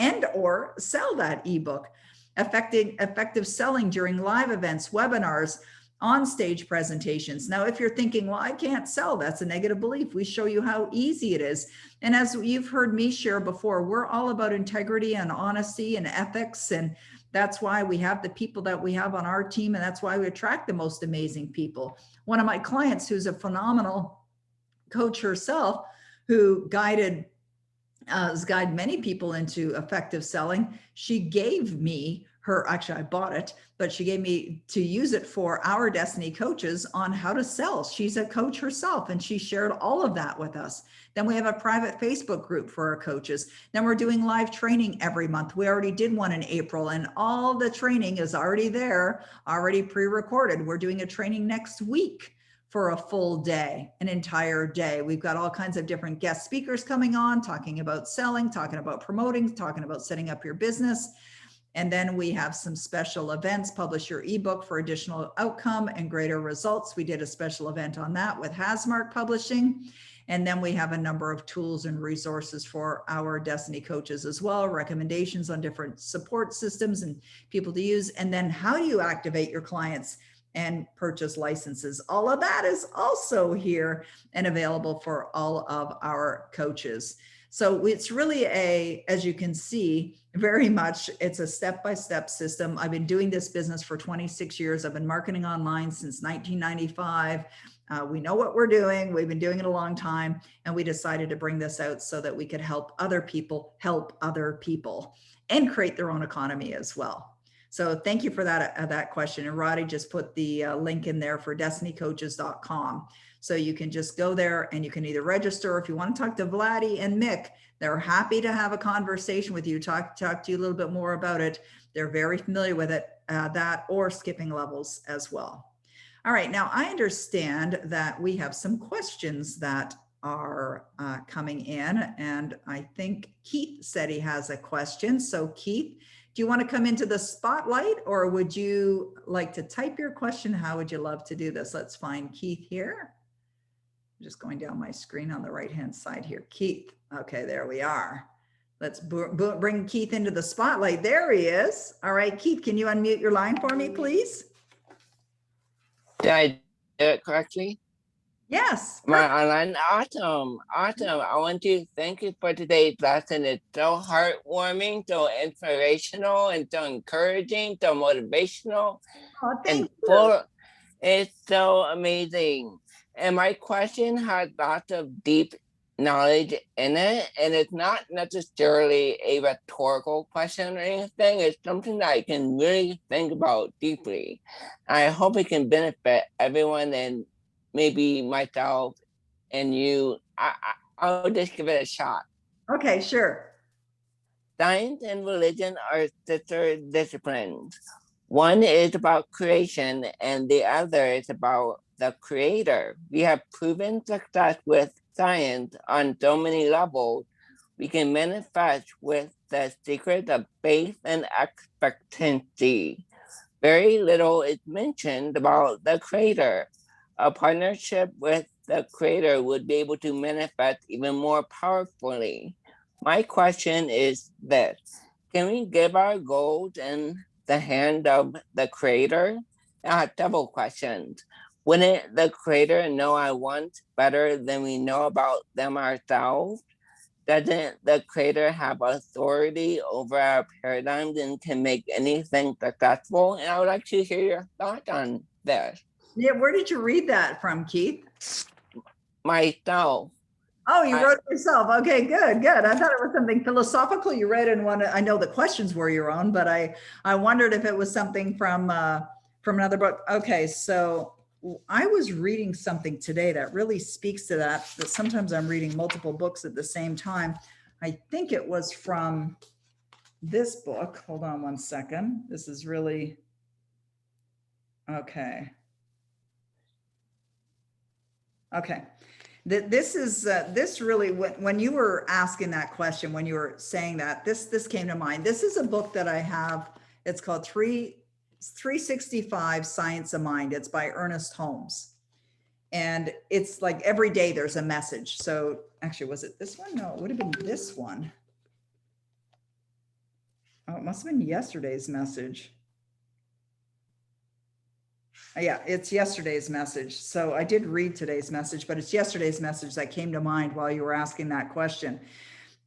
sell that ebook. Effective selling during live events, webinars, on-stage presentations. Now, if you're thinking, well, I can't sell, that's a negative belief. We show you how easy it is. And as you've heard me share before, we're all about integrity and honesty and ethics. And that's why we have the people that we have on our team. And that's why we attract the most amazing people. One of my clients, who's a phenomenal coach herself, who has guided many people into effective selling, she gave me actually I bought it, but she gave me to use it for our Destiny coaches on how to sell. She's a coach herself, and she shared all of that with us. Then we have a private Facebook group for our coaches. Then we're doing live training every month. We already did one in April, and all the training is already there, already pre-recorded. We're doing a training next week for a full day, an entire day. We've got all kinds of different guest speakers coming on, talking about selling, talking about promoting, talking about setting up your business. And then we have some special events. Publish your ebook for additional outcome and greater results. We did a special event on that with Hasmark Publishing. And then we have a number of tools and resources for our Destiny coaches as well, recommendations on different support systems and people to use. And then how do you activate your clients and purchase licenses? All of that is also here and available for all of our coaches. So it's really as you can see, very much, it's a step-by-step system. I've been doing this business for 26 years. I've been marketing online since 1995. We know what we're doing. We've been doing it a long time, and we decided to bring this out so that we could help other people and create their own economy as well. So thank you for that question. And Roddy just put the link in there for destinycoaches.com. So you can just go there and you can either register, or if you want to talk to Vladdy and Mick, they're happy to have a conversation with you, talk to you a little bit more about it. They're very familiar with it, that or skipping levels as well. All right, now I understand that we have some questions that are coming in, and I think Keith said he has a question. So Keith, do you want to come into the spotlight, or would you like to type your question? How would you love to do this? Let's find Keith here. I'm just going down my screen on the right-hand side here. Keith, okay, there we are. Let's bring Keith into the spotlight. There he is. All right, Keith, can you unmute your line for me, please? Did I do it correctly? Yes. My online, awesome. I want to thank you for today's lesson. It's so heartwarming, so inspirational, and so encouraging, so motivational. Oh, thank you. It's so amazing. And my question has lots of deep knowledge in it, and it's not necessarily a rhetorical question or anything. It's something that I can really think about deeply. I hope it can benefit everyone, and maybe myself and you. I'll just give it a shot. Okay, sure. Science and religion are sister disciplines. One is about creation and the other is about the creator. We have proven success with science on so many levels. We can manifest with the secret of faith and expectancy. Very little is mentioned about the creator. A partnership with the creator would be able to manifest even more powerfully. My question is this: can we give our goals in the hand of the creator? I have several questions. Wouldn't the creator know our wants better than we know about them ourselves? Doesn't the creator have authority over our paradigms and can make anything successful? And I would like to hear your thoughts on this. Yeah, where did you read that from, Keith? Myself. Oh, you wrote it yourself. Okay, good. I thought it was something philosophical you read in one. I know the questions were your own, but I wondered if it was something from another book. Okay, so I was reading something today that really speaks to that sometimes I'm reading multiple books at the same time. I think it was from this book. Hold on one second. This is really, okay. Okay. This really, when you were asking that question, when you were saying that, this came to mind. This is a book that I have. It's called 365 Science of Mind. It's by Ernest Holmes. And it's like every day there's a message. So actually, was it this one? No, it would have been this one. Oh, it must have been yesterday's message. Yeah, it's yesterday's message. So I did read today's message, but it's yesterday's message that came to mind while you were asking that question.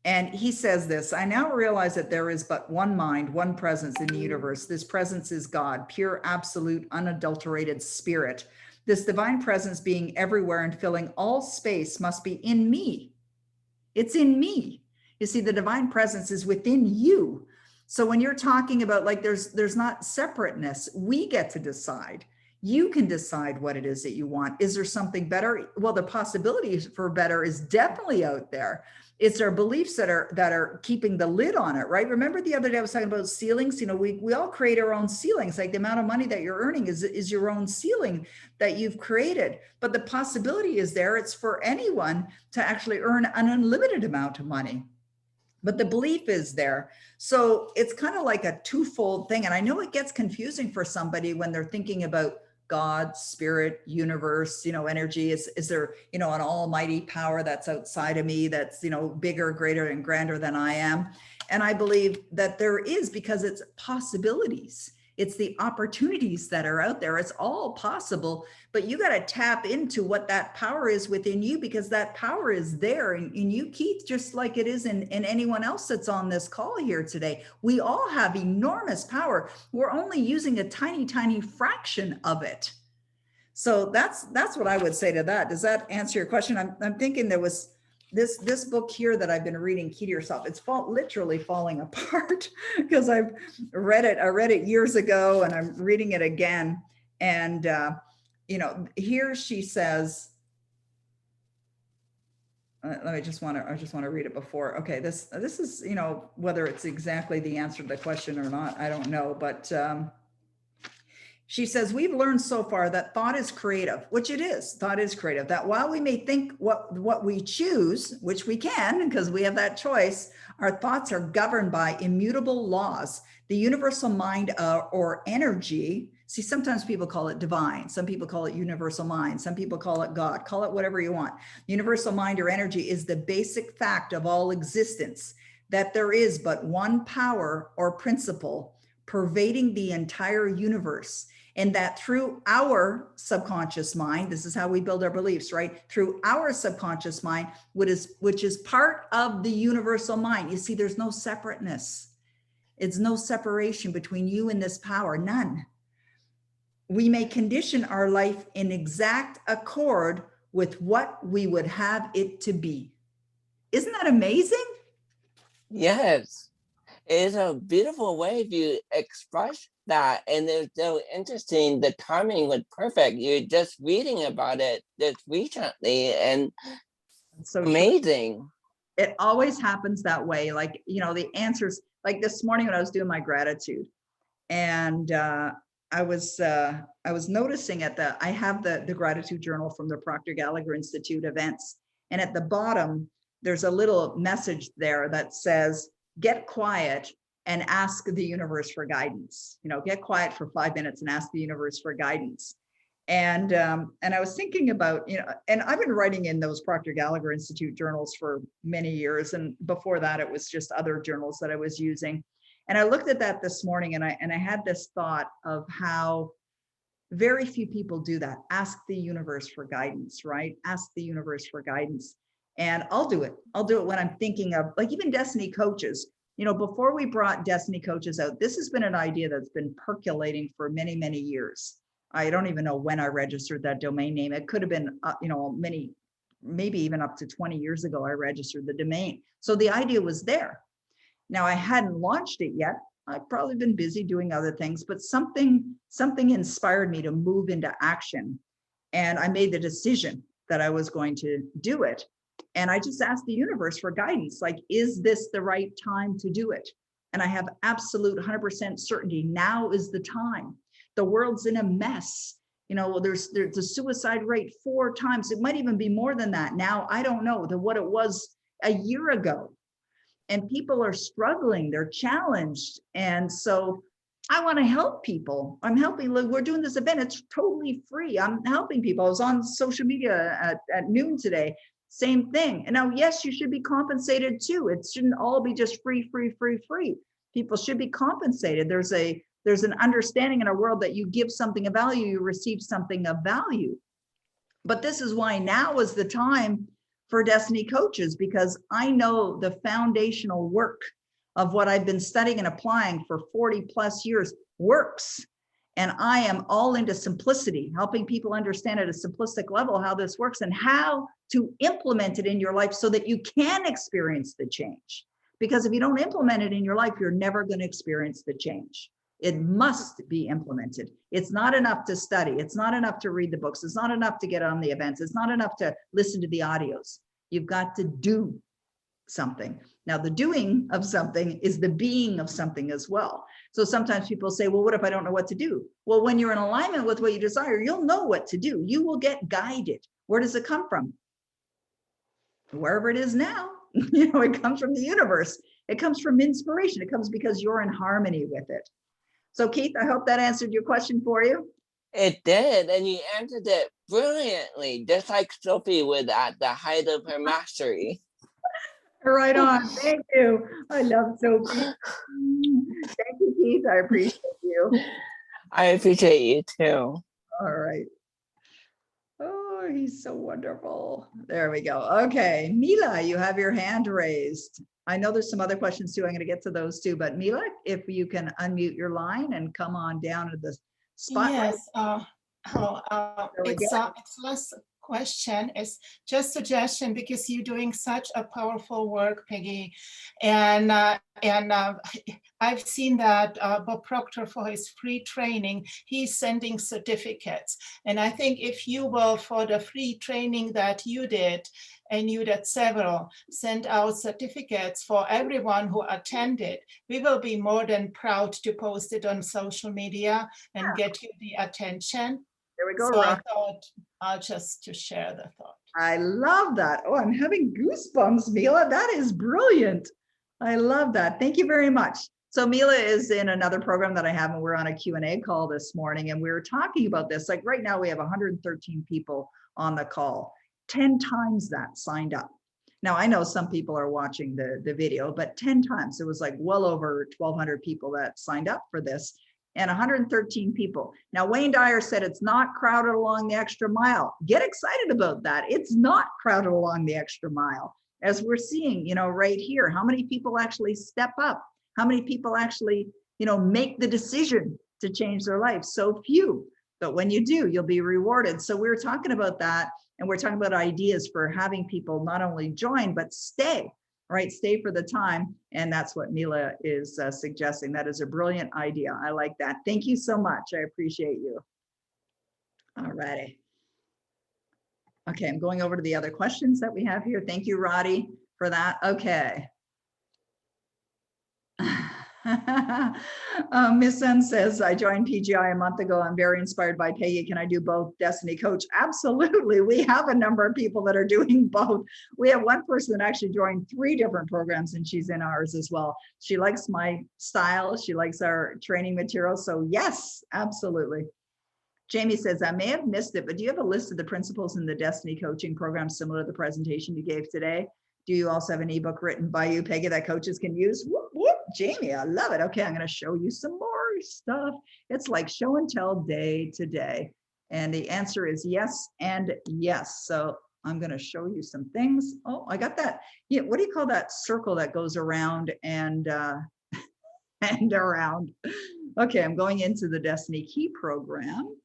And he says this: I now realize that there is but one mind, one presence in the universe. This presence is God, pure, absolute, unadulterated spirit. This divine presence being everywhere and filling all space must be in me. It's in me. You see, the divine presence is within you. So when you're talking about like there's not separateness, we get to decide. You can decide what it is that you want. Is there something better? Well, the possibilities for better is definitely out there. It's our beliefs that are keeping the lid on it, right? Remember the other day I was talking about ceilings. You know, we all create our own ceilings. Like the amount of money that you're earning is your own ceiling that you've created. But the possibility is there. It's for anyone to actually earn an unlimited amount of money. But the belief is there. So it's kind of like a twofold thing. And I know it gets confusing for somebody when they're thinking about God, spirit, universe, energy. Is there, an almighty power that's outside of me that's, bigger, greater, and grander than I am? And I believe that there is, because it's possibilities. It's the opportunities that are out there. It's all possible, but you got to tap into what that power is within you, because that power is there in you, Keith, just like it is in anyone else that's on this call here today. We all have enormous power. We're only using a tiny, tiny fraction of it. So that's what I would say to that. Does that answer your question? I'm thinking there was this book here that I've been reading, Key to Yourself. It's literally falling apart because I've read it. I read it years ago and I'm reading it again. And, here she says, I just want to read it before. Okay. This is, whether it's exactly the answer to the question or not, I don't know, but, she says, we've learned so far that thought is creative, which it is. Thought is creative. That while we may think what we choose, which we can, because we have that choice, our thoughts are governed by immutable laws. The universal mind or energy. See, sometimes people call it divine. Some people call it universal mind. Some people call it God. Call it whatever you want. Universal mind or energy is the basic fact of all existence, that there is but one power or principle pervading the entire universe. And that through our subconscious mind, this is how we build our beliefs, right? Through our subconscious mind, which is part of the universal mind. You see, there's no separateness. It's no separation between you and this power, none. We may condition our life in exact accord with what we would have it to be. Isn't that amazing? Yes. It's a beautiful way to express that, and it's so interesting. The timing was perfect. You're just reading about it just recently, and so amazing. True. It always happens that way. Like, the answers, like this morning when I was doing my gratitude, and I was noticing I have the gratitude journal from the Proctor Gallagher Institute events, and at the bottom there's a little message there that says, get quiet and ask the universe for guidance. Get quiet for 5 minutes and ask the universe for guidance. And I was thinking about, and I've been writing in those Proctor Gallagher Institute journals for many years. And before that, it was just other journals that I was using. And I looked at that this morning and I had this thought of how very few people do that. Ask the universe for guidance, right? Ask the universe for guidance. And I'll do it. I'll do it when I'm thinking of, like, even Destiny coaches. Before we brought Destiny coaches out, this has been an idea that's been percolating for many, many years. I don't even know when I registered that domain name. It could have been, maybe even up to 20 years ago, I registered the domain. So the idea was there. Now I hadn't launched it yet. I've probably been busy doing other things, but something inspired me to move into action. And I made the decision that I was going to do it. And I just asked the universe for guidance. Like, is this the right time to do it? And I have absolute 100% certainty. Now is the time. The world's in a mess. There's a suicide rate 4 times. It might even be more than that now. I don't know what it was a year ago. And people are struggling. They're challenged. And so I want to help people. I'm helping, look, we're doing this event. It's totally free. I'm helping people. I was on social media at noon today. Same thing. And now, yes, you should be compensated too. It shouldn't all be just free, free, free, free. People should be compensated. There's an understanding in our world that you give something of value, you receive something of value. But this is why now is the time for Destiny Coaches, because I know the foundational work of what I've been studying and applying for 40 plus years works. And I am all into simplicity, helping people understand at a simplistic level how this works and how to implement it in your life so that you can experience the change. Because if you don't implement it in your life, you're never going to experience the change. It must be implemented. It's not enough to study. It's not enough to read the books. It's not enough to get on the events. It's not enough to listen to the audios. You've got to do something. Now, the doing of something is the being of something as well. So sometimes people say, well, what if I don't know what to do? Well, when you're in alignment with what you desire, you'll know what to do. You will get guided. Where does it come from? Wherever it is now. It comes from the universe. It comes from inspiration. It comes because you're in harmony with it. So Keith, I hope that answered your question for you. It did, and you answered it brilliantly, just like Sophie would at the height of her mastery. Right on. Thank you. I love Sophie. Thank you, Keith. I appreciate you. I appreciate you too. All right. Oh, he's so wonderful. There we go. Okay. Mila, you have your hand raised. I know there's some other questions too. I'm going to get to those too. But Mila, if you can unmute your line and come on down to the spotlight. Yes. It's less question. It's just suggestion because you're doing such a powerful work, Peggy, and I've seen that Bob Proctor, for his free training, he's sending certificates, and I think if you will, for the free training that you did, and you did several, send out certificates for everyone who attended, we will be more than proud to post it on social media and get you the attention. There we go. So I thought I'll just to share the thought. I love that. Oh, I'm having goosebumps, Mila. That is brilliant. I love that. Thank you very much. So Mila is in another program that I have, and we're on a Q&A call this morning, and we were talking about this. Like right now we have 113 people on the call, 10 times that signed up. Now I know some people are watching the video, but 10 times. It was like well over 1,200 people that signed up for this. And 113 people. Now, Wayne Dyer said it's not crowded along the extra mile. Get excited about that. It's not crowded along the extra mile. As we're seeing, right here, how many people actually step up? How many people actually, make the decision to change their life? So few. But when you do, you'll be rewarded. So we're talking about that. And we're talking about ideas for having people not only join, but stay. Right, stay for the time. And that's what Mila is suggesting. That is a brilliant idea. I like that. Thank you so much. I appreciate you. All righty. Okay, I'm going over to the other questions that we have here. Thank you, Roddy, for that. Okay. Miss Sun says, I joined PGI a month ago. I'm very inspired by Peggy. Can I do both? Destiny Coach? Absolutely. We have a number of people that are doing both. We have one person that actually joined 3 different programs, and she's in ours as well. She likes my style. She likes our training material. So yes, absolutely. Jamie says, I may have missed it, but do you have a list of the principles in the Destiny Coaching program similar to the presentation you gave today? Do you also have an ebook written by you, Peggy, that coaches can use? Whoop, whoop, Jamie, I love it. Okay, I'm going to show you some more stuff. It's like show and tell day to day. And the answer is yes and yes. So I'm going to show you some things. Oh, I got that. Yeah, what do you call that circle that goes around and and around? Okay, I'm going into the Destiny Key program.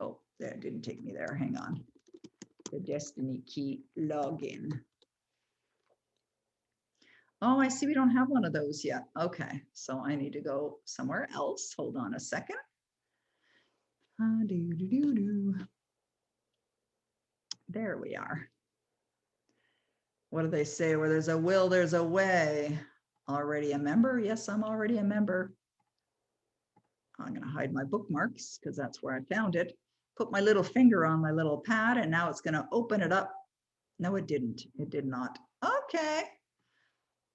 Oh, that didn't take me there. Hang on. The Destiny Key login. Oh, I see we don't have one of those yet. Okay, so I need to go somewhere else. Hold on a second. There we are. What do they say? Where there's a will, there's a way. Already a member? Yes, I'm already a member. I'm going to hide my bookmarks because that's where I found it. Put my little finger on my little pad, and now it's going to open it up. No, it didn't. It did not. Okay.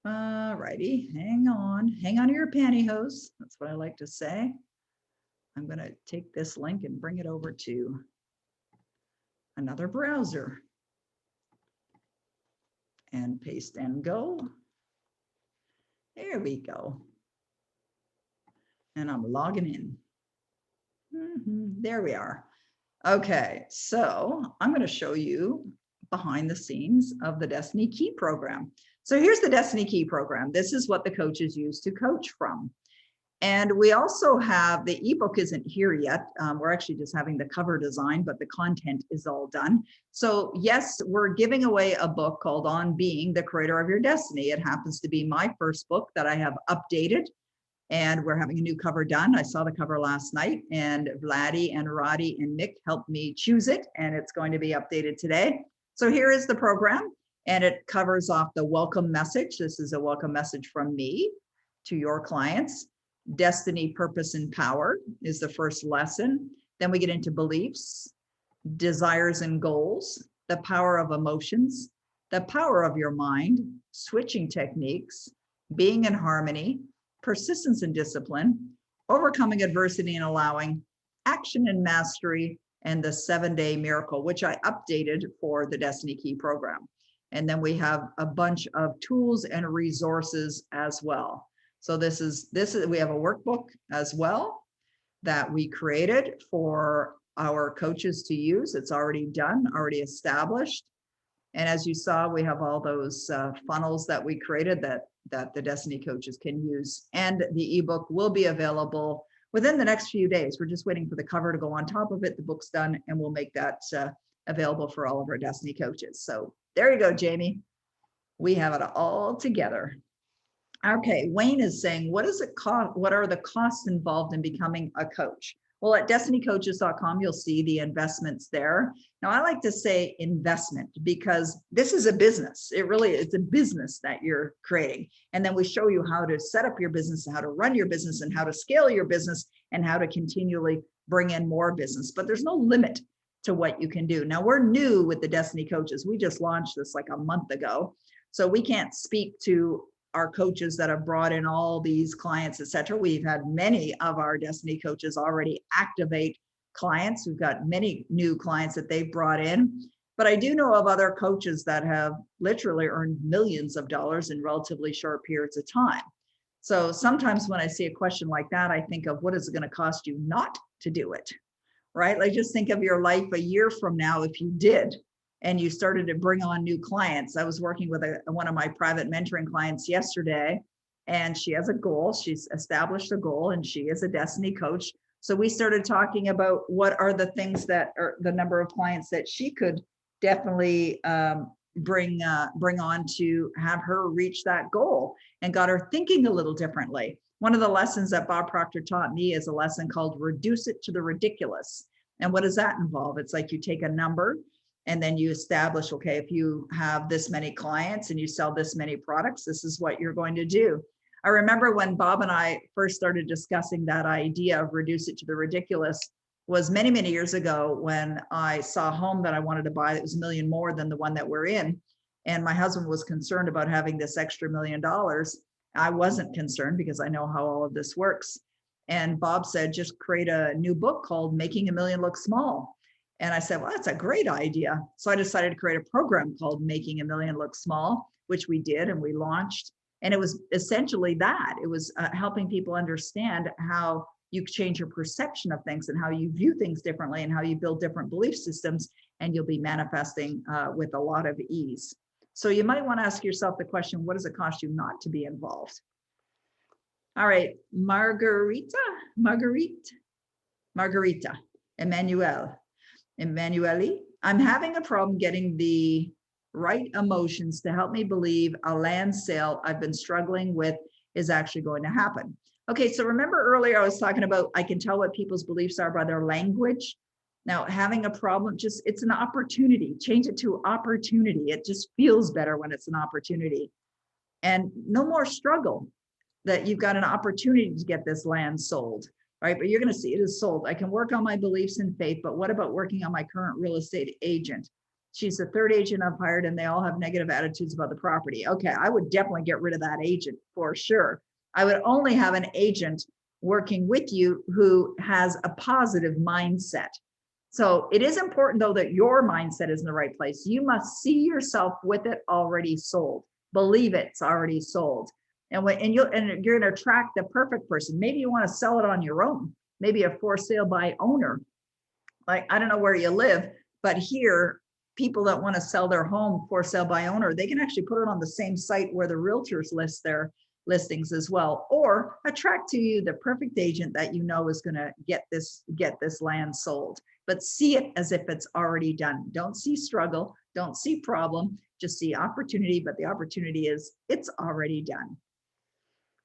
All righty, hang on to your pantyhose. That's what I like to say. I'm going to take this link and bring it over to another browser and paste and go. There we go. And I'm logging in. There we are. Okay, so I'm going to show you behind the scenes of the Destiny Key program. So here's the Destiny Key program. This is what the coaches use to coach from. And we also have, the ebook isn't here yet. We're actually just having the cover design, but the content is all done. So yes, we're giving away a book called On Being the Creator of Your Destiny. It happens to be my first book that I have updated, and we're having a new cover done. I saw the cover last night, and Vladdy and Roddy and Nick helped me choose it, and it's going to be updated today. So here is the program, and it covers off the welcome message. This is a welcome message from me to your clients. Destiny, purpose, and power is the first lesson. Then we get into beliefs, desires and goals, the power of emotions, the power of your mind, switching techniques, being in harmony, persistence and discipline, overcoming adversity and allowing, action and mastery, and the 7-day miracle, which I updated for the Destiny Key program. And then we have a bunch of tools and resources as well. So this is we have a workbook as well that we created for our coaches to use. It's already done, already established. And as you saw, we have all those funnels that we created that the Destiny coaches can use. And the ebook will be available within the next few days. We're just waiting for the cover to go on top of it. The book's done, and we'll make that available for all of our Destiny coaches. So there you go, Jamie. We have it all together. Okay, Wayne is saying, what does it cost? What are the costs involved in becoming a coach? Well, at destinycoaches.com, you'll see the investments there. Now, I like to say investment because this is a business. It's a business that you're creating. And then we show you how to set up your business, how to run your business, and how to scale your business, and how to continually bring in more business. But there's no limit to what you can do. Now, we're new with the Destiny Coaches. We just launched this like a month ago. So we can't speak to our coaches that have brought in all these clients, et cetera. We've had many of our Destiny coaches already activate clients. We've got many new clients that they've brought in. But I do know of other coaches that have literally earned millions of dollars in relatively short periods of time. So sometimes when I see a question like that, I think of what is it going to cost you not to do it, right? Like just think of your life a year from now if you did. And you started to bring on new clients. I was working with one of my private mentoring clients yesterday, and she has a goal. She's established a goal, and she is a Destiny coach. So we started talking about what are the things that are the number of clients that she could definitely bring on to have her reach that goal, and got her thinking a little differently. One of the lessons that Bob Proctor taught me is a lesson called reduce it to the ridiculous. And what does that involve? It's like you take a number, and then you establish, okay, if you have this many clients and you sell this many products, this is what you're going to do. I remember when Bob and I first started discussing that idea of reduce it to the ridiculous was many, many years ago when I saw a home that I wanted to buy that was $1 million more than the one that we're in. And my husband was concerned about having this extra $1 million. I wasn't concerned because I know how all of this works. And Bob said, just create a new book called Making $1 Million Look Small. And I said, well, that's a great idea. So I decided to create a program called Making $1 Million Look Small, which we did, and we launched. And it was essentially that. It was helping people understand how you change your perception of things and how you view things differently and how you build different belief systems, and you'll be manifesting with a lot of ease. So you might want to ask yourself the question, what does it cost you not to be involved? All right, Margarita, Emanuele, I'm having a problem getting the right emotions to help me believe a land sale I've been struggling with is actually going to happen. Okay, so remember earlier I was talking about I can tell what people's beliefs are by their language. Now, having a problem, it's an opportunity. Change it to opportunity. It just feels better when it's an opportunity. And no more struggle that you've got an opportunity to get this land sold. Right, but you're going to see it is sold. I can work on my beliefs and faith, but what about working on my current real estate agent? She's the third agent I've hired and they all have negative attitudes about the property. Okay, I would definitely get rid of that agent for sure. I would only have an agent working with you who has a positive mindset. So it is important though that your mindset is in the right place. You must see yourself with it already sold. Believe it's already sold. And you're going to attract the perfect person. Maybe you want to sell it on your own. Maybe a for sale by owner. Like, I don't know where you live, but here, people that want to sell their home for sale by owner, they can actually put it on the same site where the realtors list their listings as well, or attract to you the perfect agent that you know is going to get this land sold. But see it as if it's already done. Don't see struggle, don't see problem, just see opportunity, but the opportunity is it's already done.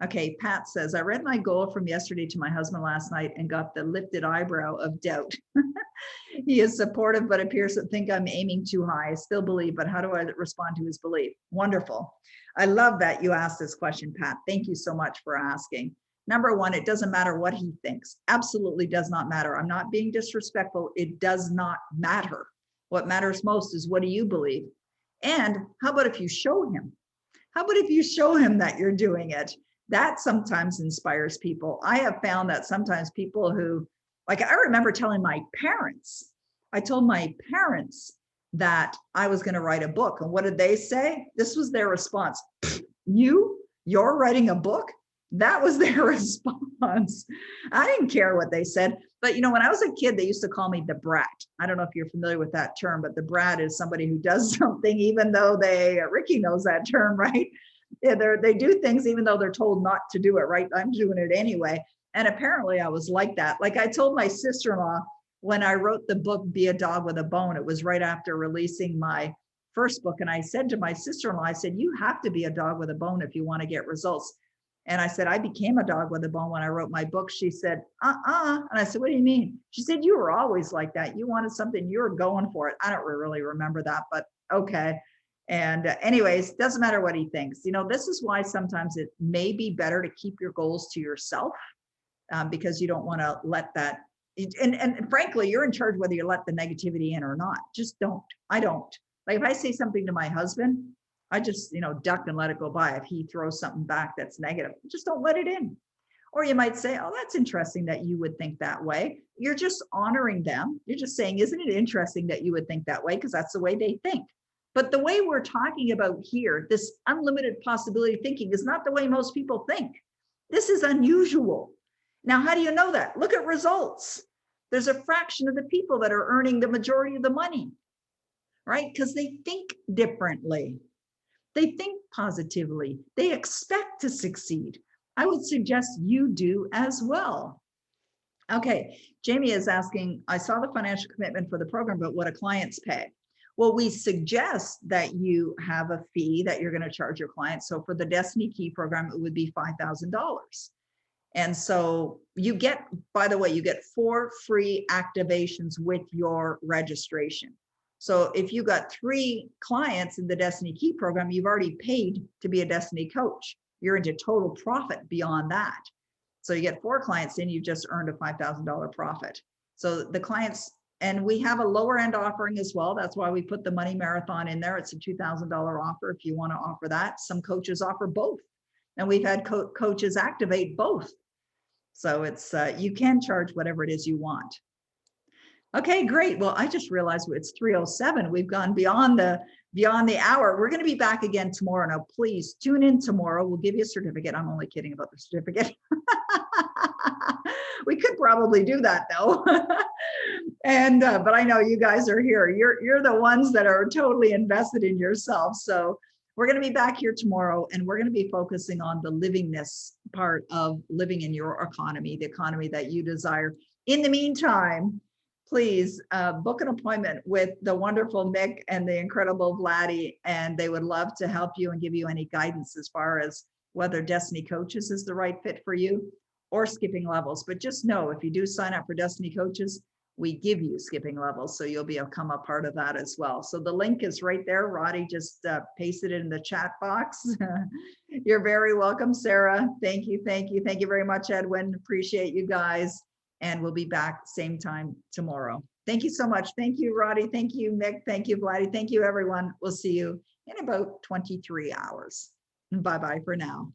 Okay, Pat says, I read my goal from yesterday to my husband last night and got the lifted eyebrow of doubt. He is supportive, but appears to think I'm aiming too high. I still believe, but how do I respond to his belief? Wonderful. I love that you asked this question, Pat. Thank you so much for asking. Number one, it doesn't matter what he thinks. Absolutely does not matter. I'm not being disrespectful. It does not matter. What matters most is what do you believe? And how about if you show him? How about if you show him that you're doing it? That sometimes inspires people. I have found that sometimes people who, like, I remember telling my parents, I told my parents that I was going to write a book. And what did they say? This was their response. You're writing a book? That was their response. I didn't care what they said. But, you know, when I was a kid, they used to call me the brat. I don't know if you're familiar with that term, but the brat is somebody who does something, even though Ricky knows that term, right? Yeah, they do things even though they're told not to do it, right? I'm doing it anyway. And apparently I was like that. Like I told my sister-in-law when I wrote the book, Be a Dog with a Bone, it was right after releasing my first book. And I said to my sister-in-law, I said, you have to be a dog with a bone if you want to get results. And I said, I became a dog with a bone when I wrote my book. She said, And I said, what do you mean? She said, you were always like that. You wanted something, you were going for it. I don't really remember that, but okay. And anyways, doesn't matter what he thinks. You know, this is why sometimes it may be better to keep your goals to yourself because you don't want to let that, and frankly, you're in charge whether you let the negativity in or not. Just don't. I don't. Like if I say something to my husband, I just, duck and let it go by. If he throws something back that's negative, just don't let it in. Or you might say, oh, that's interesting that you would think that way. You're just honoring them. You're just saying, isn't it interesting that you would think that way? Because that's the way they think. But the way we're talking about here, this unlimited possibility thinking is not the way most people think. This is unusual. Now, how do you know that? Look at results. There's a fraction of the people that are earning the majority of the money, right? Because they think differently. They think positively. They expect to succeed. I would suggest you do as well. Okay, Jamie is asking, I saw the financial commitment for the program, but what do clients pay? Well, we suggest that you have a fee that you're going to charge your clients. So for the Destiny Key program, it would be $5,000. And so you get, by the way, you get 4 free activations with your registration. So if you got 3 clients in the Destiny Key program, you've already paid to be a Destiny coach. You're into total profit beyond that. So you get 4 clients in, you just earned a $5,000 profit. So the clients, and we have a lower end offering as well. That's why we put the money marathon in there. It's a $2,000 offer if you want to offer that. Some coaches offer both. And we've had coaches activate both. So it's you can charge whatever it is you want. Okay, great. Well, I just realized it's 3:07. We've gone beyond the hour. We're going to be back again tomorrow. Now, please tune in tomorrow. We'll give you a certificate. I'm only kidding about the certificate. We could probably do that though. And but I know you guys are here. You're the ones that are totally invested in yourself. So we're going to be back here tomorrow, and we're going to be focusing on the livingness part of living in your economy, the economy that you desire. In the meantime, please book an appointment with the wonderful Mick and the incredible Vladdy, and they would love to help you and give you any guidance as far as whether Destiny Coaches is the right fit for you or skipping levels. But just know, if you do sign up for Destiny Coaches, we give you skipping levels, so you'll become a part of that as well. So the link is right there. Roddy just pasted it in the chat box. You're very welcome, Sarah. Thank you, thank you. Thank you very much, Edwin. Appreciate you guys. And we'll be back same time tomorrow. Thank you so much. Thank you, Roddy. Thank you, Mick. Thank you, Vladdy. Thank you, everyone. We'll see you in about 23 hours. Bye-bye for now.